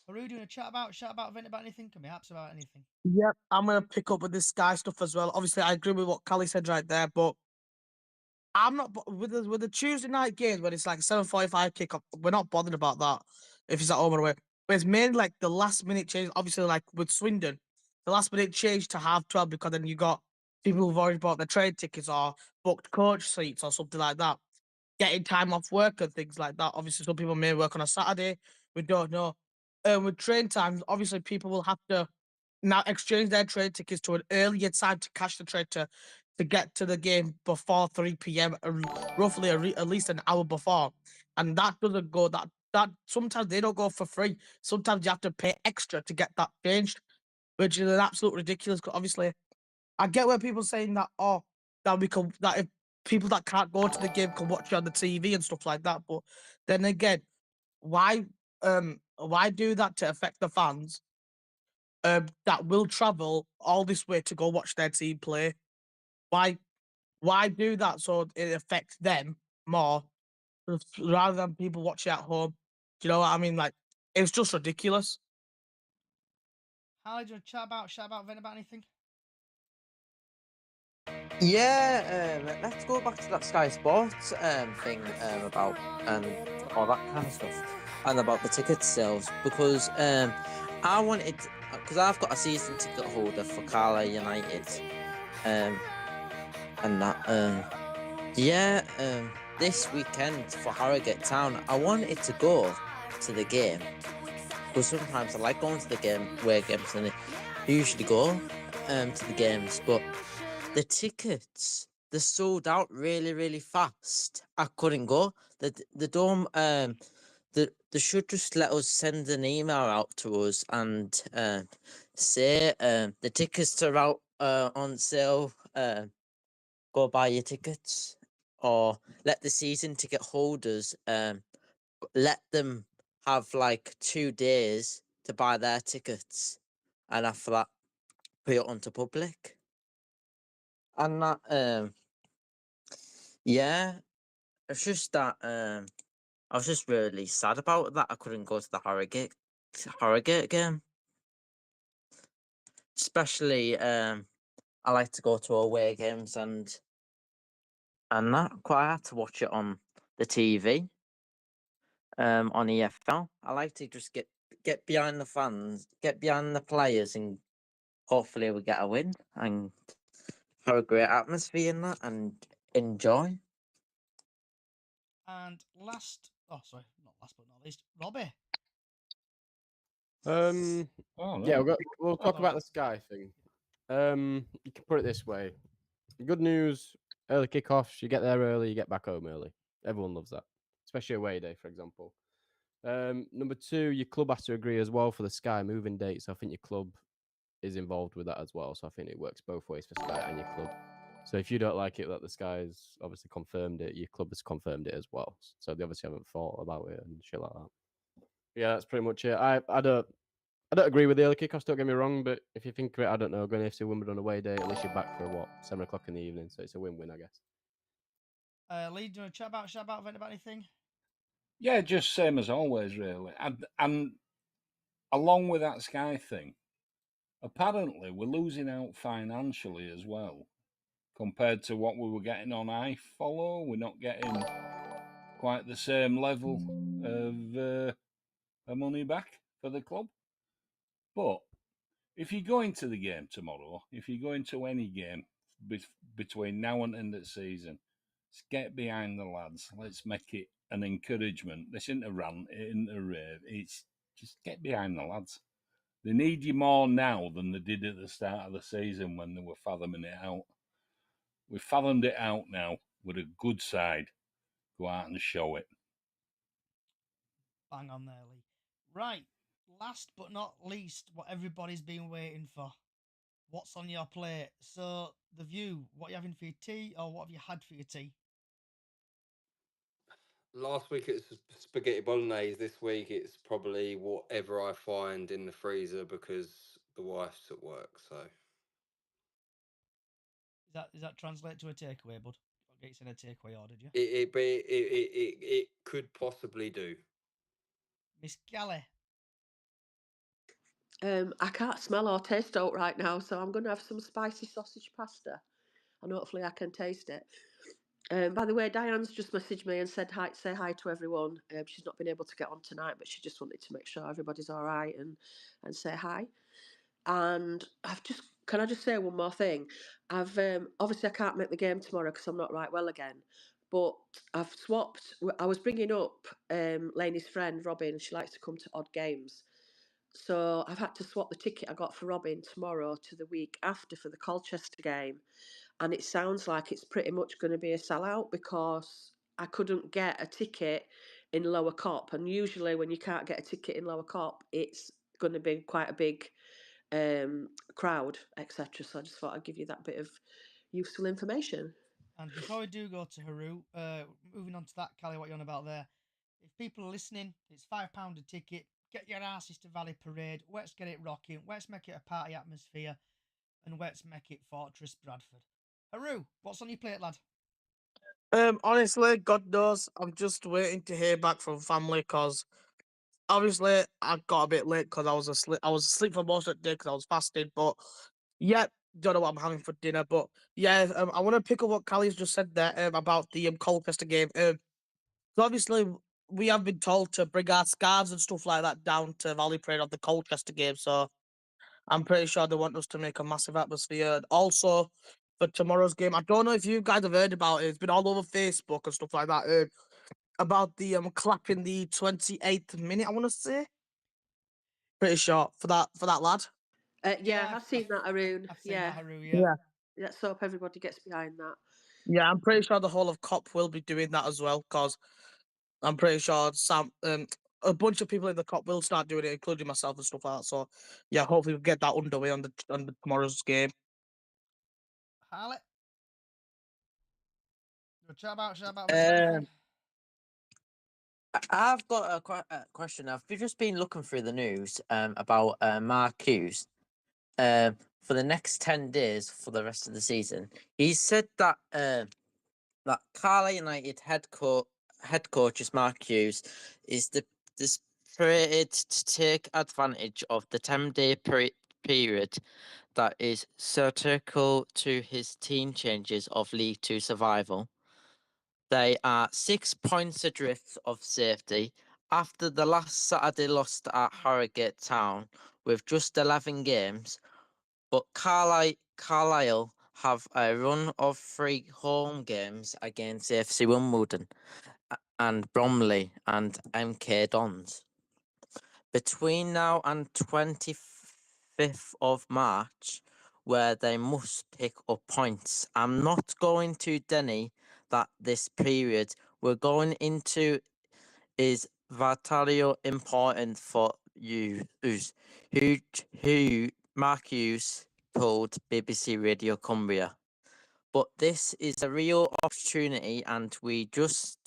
Are you doing a chat about vent about anything? Can we apps about anything? Yep, I'm gonna pick up with this Sky stuff as well. Obviously, I agree with what Callie said right there, but I'm not with the Tuesday night games when it's like 7:45 kickoff. We're not bothered about that if it's at home or away. But it's mainly like the last minute change. Obviously, like with Swindon, the last minute change to 12:30 because then you got people who've already bought their train tickets or booked coach seats or something like that, getting time off work and things like that. Obviously, some people may work on a Saturday. We don't know. With train times, obviously, people will have to now exchange their train tickets to an earlier time to catch the train to get to the game before 3 p.m. Roughly at least an hour before, and that doesn't go. That sometimes they don't go for free. Sometimes you have to pay extra to get that changed, which is an absolute ridiculous. Because obviously, I get where people saying that that if people that can't go to the game can watch it on the TV and stuff like that, but then again, why do that to affect the fans that will travel all this way to go watch their team play? Why do that so it affects them more rather than people watching at home? Do you know what I mean? Like, it's just ridiculous. Harley, do you want to chat about vent about anything? Yeah, let's go back to that Sky Sports thing about all that kind of stuff and about the ticket sales because I wanted because I've got a season ticket holder for Carlisle United and that this weekend for Harrogate Town I wanted to go to the game because sometimes I like going to the game where games and I usually go to the games, but the tickets, they sold out really, really fast. I couldn't go. The dome, they should just let us send an email out to us and say the tickets are out on sale. Go buy your tickets, or let the season ticket holders let them have like 2 days to buy their tickets, and after that, put it onto public. And that yeah, it's just that I was just really sad about that. I couldn't go to the Harrogate game. Especially I like to go to away games and that quite had to watch it on the TV. On EFL. I like to just get behind the fans, get behind the players, and hopefully we get a win and have a great atmosphere in that and enjoy. And not last but not least, Robbie. Yeah, we'll talk about the Sky thing. You can put it this way: good news, early kickoffs. You get there early, you get back home early. Everyone loves that, especially away day, for example. Number two, your club has to agree as well for the Sky moving dates. I think your club is involved with that as well, so I think it works both ways for Sky and your club. So if you don't like it that the Sky's obviously confirmed it, your club has confirmed it as well. So they obviously haven't thought about it and shit like that. Yeah, that's pretty much it. I don't agree with the early kickoffs, don't get me wrong, but if you think of it, I don't know, going to FC Wimbledon away day, at least you're back for 7 o'clock in the evening, so it's a win-win, I guess. Lee, do you want to chat about vent about anything? Yeah, just same as always, really. And along with that Sky thing, apparently we're losing out financially as well compared to what we were getting on iFollow. We're not getting quite the same level of money back for the club. But if you go into the game tomorrow, if you go into any game between now and end of the season, let's get behind the lads. Let's make it an encouragement. This isn't a rant, it isn't a rave. It's just get behind the lads. They need you more now than they did at the start of the season when they were fathoming it out. We've fathomed it out now with a good side. Go out and show it. Bang on there, Lee. Right, last but not least, what everybody's been waiting for. What's on your plate? So, The View, what are you having for your tea, or what have you had for your tea? Last week it's spaghetti bolognese. This week it's probably whatever I find in the freezer because the wife's at work. So Is that translate to a takeaway, bud? It's in a takeaway order, did you? it could possibly do. Miss Galley. I can't smell or taste oat right now, so I'm going to have some spicy sausage pasta, and hopefully I can taste it. By the way, Diane's just messaged me and said hi, say hi to everyone. She's not been able to get on tonight, but she just wanted to make sure everybody's all right and say hi. And can I just say one more thing? I've obviously I can't make the game tomorrow because I'm not right well again. But I've swapped. I was bringing up Lainey's friend Robin. She likes to come to odd games. So I've had to swap the ticket I got for Robin tomorrow to the week after for the Colchester game. And it sounds like it's pretty much going to be a sellout because I couldn't get a ticket in Lower Cop. And usually when you can't get a ticket in Lower Cop, it's going to be quite a big crowd, etc. So I just thought I'd give you that bit of useful information. And before we do go to Haru, moving on to that, Callie, what you're on about there. If people are listening, it's £5 a ticket. Get your asses to Valley Parade. Let's get it rocking. Let's make it a party atmosphere. And let's make it Fortress Bradford. Haru, what's on your plate, lad? Honestly, God knows, I'm just waiting to hear back from family because obviously I got a bit late because I was asleep. I was asleep for most of the day because I was fasting. But yeah, don't know what I'm having for dinner. But yeah, I want to pick up what Callie's just said there about the Colchester game. So obviously we have been told to bring our scarves and stuff like that down to Valley Parade of the Colchester game. So I'm pretty sure they want us to make a massive atmosphere. And also for tomorrow's game, I don't know if you guys have heard about it. It's been all over Facebook and stuff like that. About the clapping the 28th minute, I want to say. Pretty sure for that lad. Yeah, I've seen that, Arun. I've seen that, Haru, Yeah. Let's hope everybody gets behind that. Yeah, I'm pretty sure the whole of COP will be doing that as well, because I'm pretty sure a bunch of people in the COP will start doing it, including myself and stuff like that. So yeah, hopefully we'll get that underway on the tomorrow's game. Harley? Chat about anything? I've got a question. I've just been looking through the news about Mark Hughes for the next 10 days for the rest of the season. He said that that Carlisle United head coach is Mark Hughes is created to take advantage of the 10-day period that is critical to his team changes of League Two survival. They are 6 points adrift of safety after the last Saturday lost at Harrogate Town with just 11 games, but Carlisle have a run of 3 home games against AFC Wimbledon and Bromley and MK Dons. Between now and 25th of March, where they must pick up points. I'm not going to deny that this period we're going into is vitally important for you, who Mark Hughes told BBC Radio Cumbria. But this is a real opportunity, and we just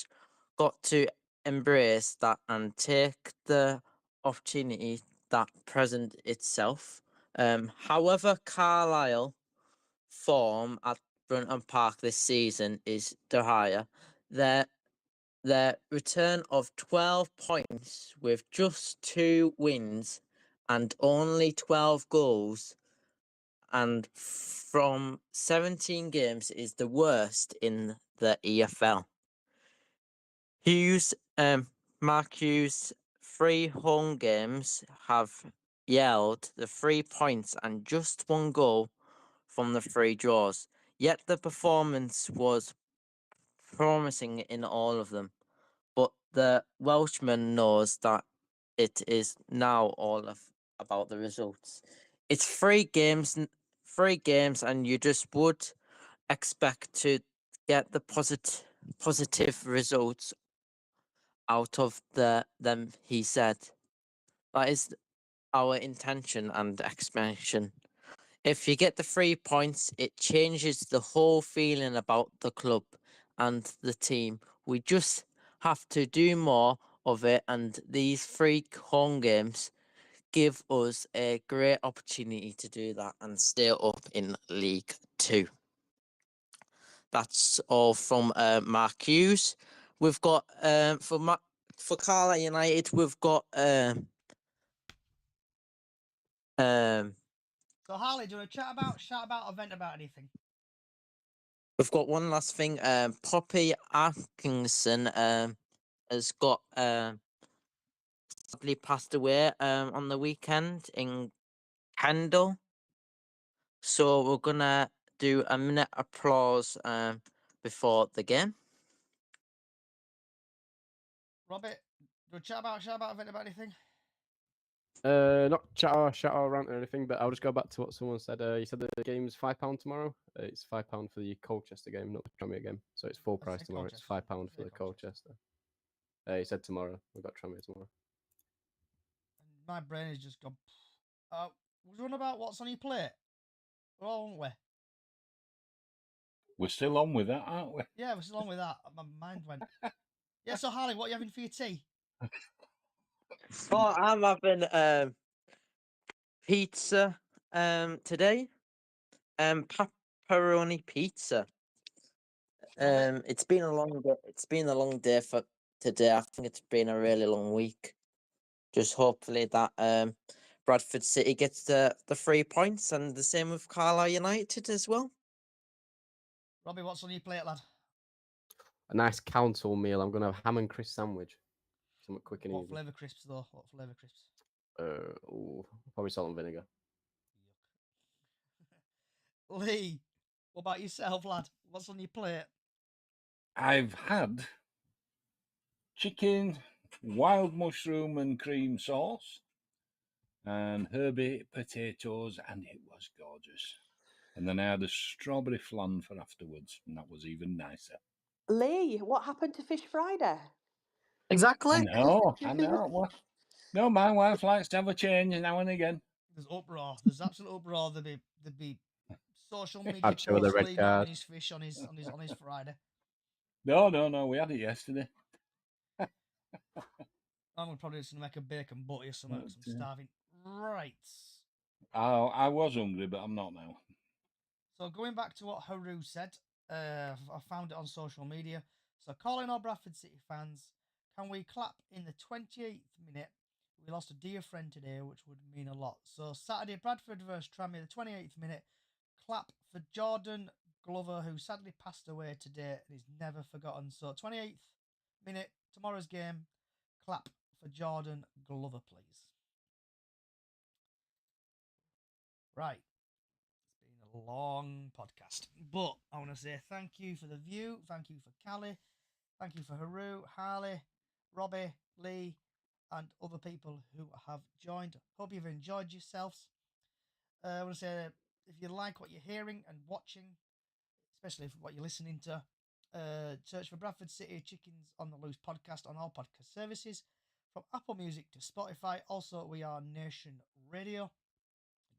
got to embrace that and take the opportunity that present itself. However, Carlisle form at Brunton Park this season is dire. Their return of 12 points with just 2 wins and only 12 goals and from 17 games is the worst in the EFL. Mark Hughes' 3 home games have yelled the 3 points and just 1 goal from the 3 draws. Yet the performance was promising in all of them. But the Welshman knows that it is now all about the results. It's 3 games, and you just would expect to get the positive results out of them. He said that is our intention and expectation. If you get the 3 points, it changes the whole feeling about the club and the team. We just have to do more of it, and these 3 home games give us a great opportunity to do that and stay up in League 2. That's all from Mark Hughes. We've got for Carlisle United, we've got So Harley, do you want to chat about, or vent about anything? we've got one last thing. Poppy Atkinson has got sadly passed away on the weekend in Kendal. So we're gonna do a minute applause before the game. Robert, do you want to chat about, vent about anything? Not chat or rant or anything, but I'll just go back to what someone said. You said the game's £5 tomorrow. It's £5 for the Colchester game, not the Tranmere game. So it's full price tomorrow. It's £5 for the Colchester. He said tomorrow. We've got Tranmere tomorrow. My brain has just gone. Was one about what's on your plate? We're all, aren't we? We're still on with that, aren't we? Yeah, we're still on with that. My mind went. Yeah, so Harley, what are you having for your tea? Oh, I'm having pizza today. Pepperoni pizza. It's been a long day. It's been a long day for today. I think it's been a really long week. Just hopefully that Bradford City gets the 3 points, and the same with Carlisle United as well. Robbie, what's on your plate, lad? A nice council meal. I'm gonna have ham and crisp sandwich. Something quick and What easy. flavour crisps though? What flavour crisps? Probably salt and vinegar. Lee, what about yourself, lad? What's on your plate? I've had chicken, wild mushroom and cream sauce, and herby potatoes, and it was gorgeous. And then I had a strawberry flan for afterwards, and that was even nicer. Lee, what happened to Fish Friday? Exactly. I know. Well, no, my wife likes to have a change now and again. There's uproar. There's absolute uproar. There'd be social media I'd show the posts. red Lee not card. having his fish on his Friday. No, we had it yesterday. I'm probably just gonna make a bacon butty or something. Cause I'm starving. Right. I was hungry, but I'm not now. So going back to what Haru said, I found it on social media. So calling all Bradford City fans, can we clap in the 28th minute? We lost a dear friend today, which would mean a lot. So Saturday, Bradford versus Tranmere, the 28th minute. Clap for Jordan Glover, who sadly passed away today and is never forgotten. So 28th minute, tomorrow's game. Clap for Jordan Glover, please. Right. It's been a long podcast, but I want to say thank you for the view. Thank you for Callie. Thank you for Haru, Harley, Robbie, Lee, and other people who have joined. Hope you've enjoyed yourselves. I want to say if you like what you're hearing and watching, especially if what you're listening to, search for Bradford City Chickens on the Loose podcast on all podcast services, from Apple Music to Spotify. Also, we are Nation Radio.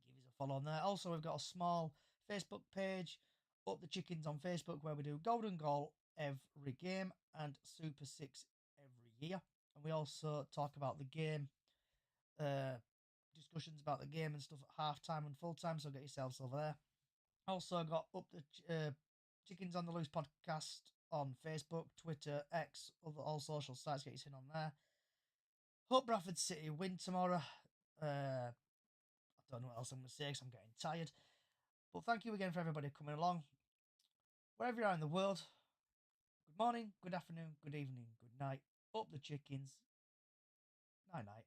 Give us a follow on there. Also, we've got a small Facebook page, Up the Chickens on Facebook, where we do Golden Goal every game and Super 6 every year. And we also talk about the game, discussions about the game and stuff at half time and full time, so get yourselves over there. Also got Up the Chickens on the Loose podcast on Facebook, Twitter, X, all social sites. Get your in on there. Hope Bradford City win tomorrow. I don't know what else I'm going to say because I'm getting tired. But thank you again for everybody coming along. Wherever you are in the world, good morning, good afternoon, good evening, good night. Up the chickens. Night night.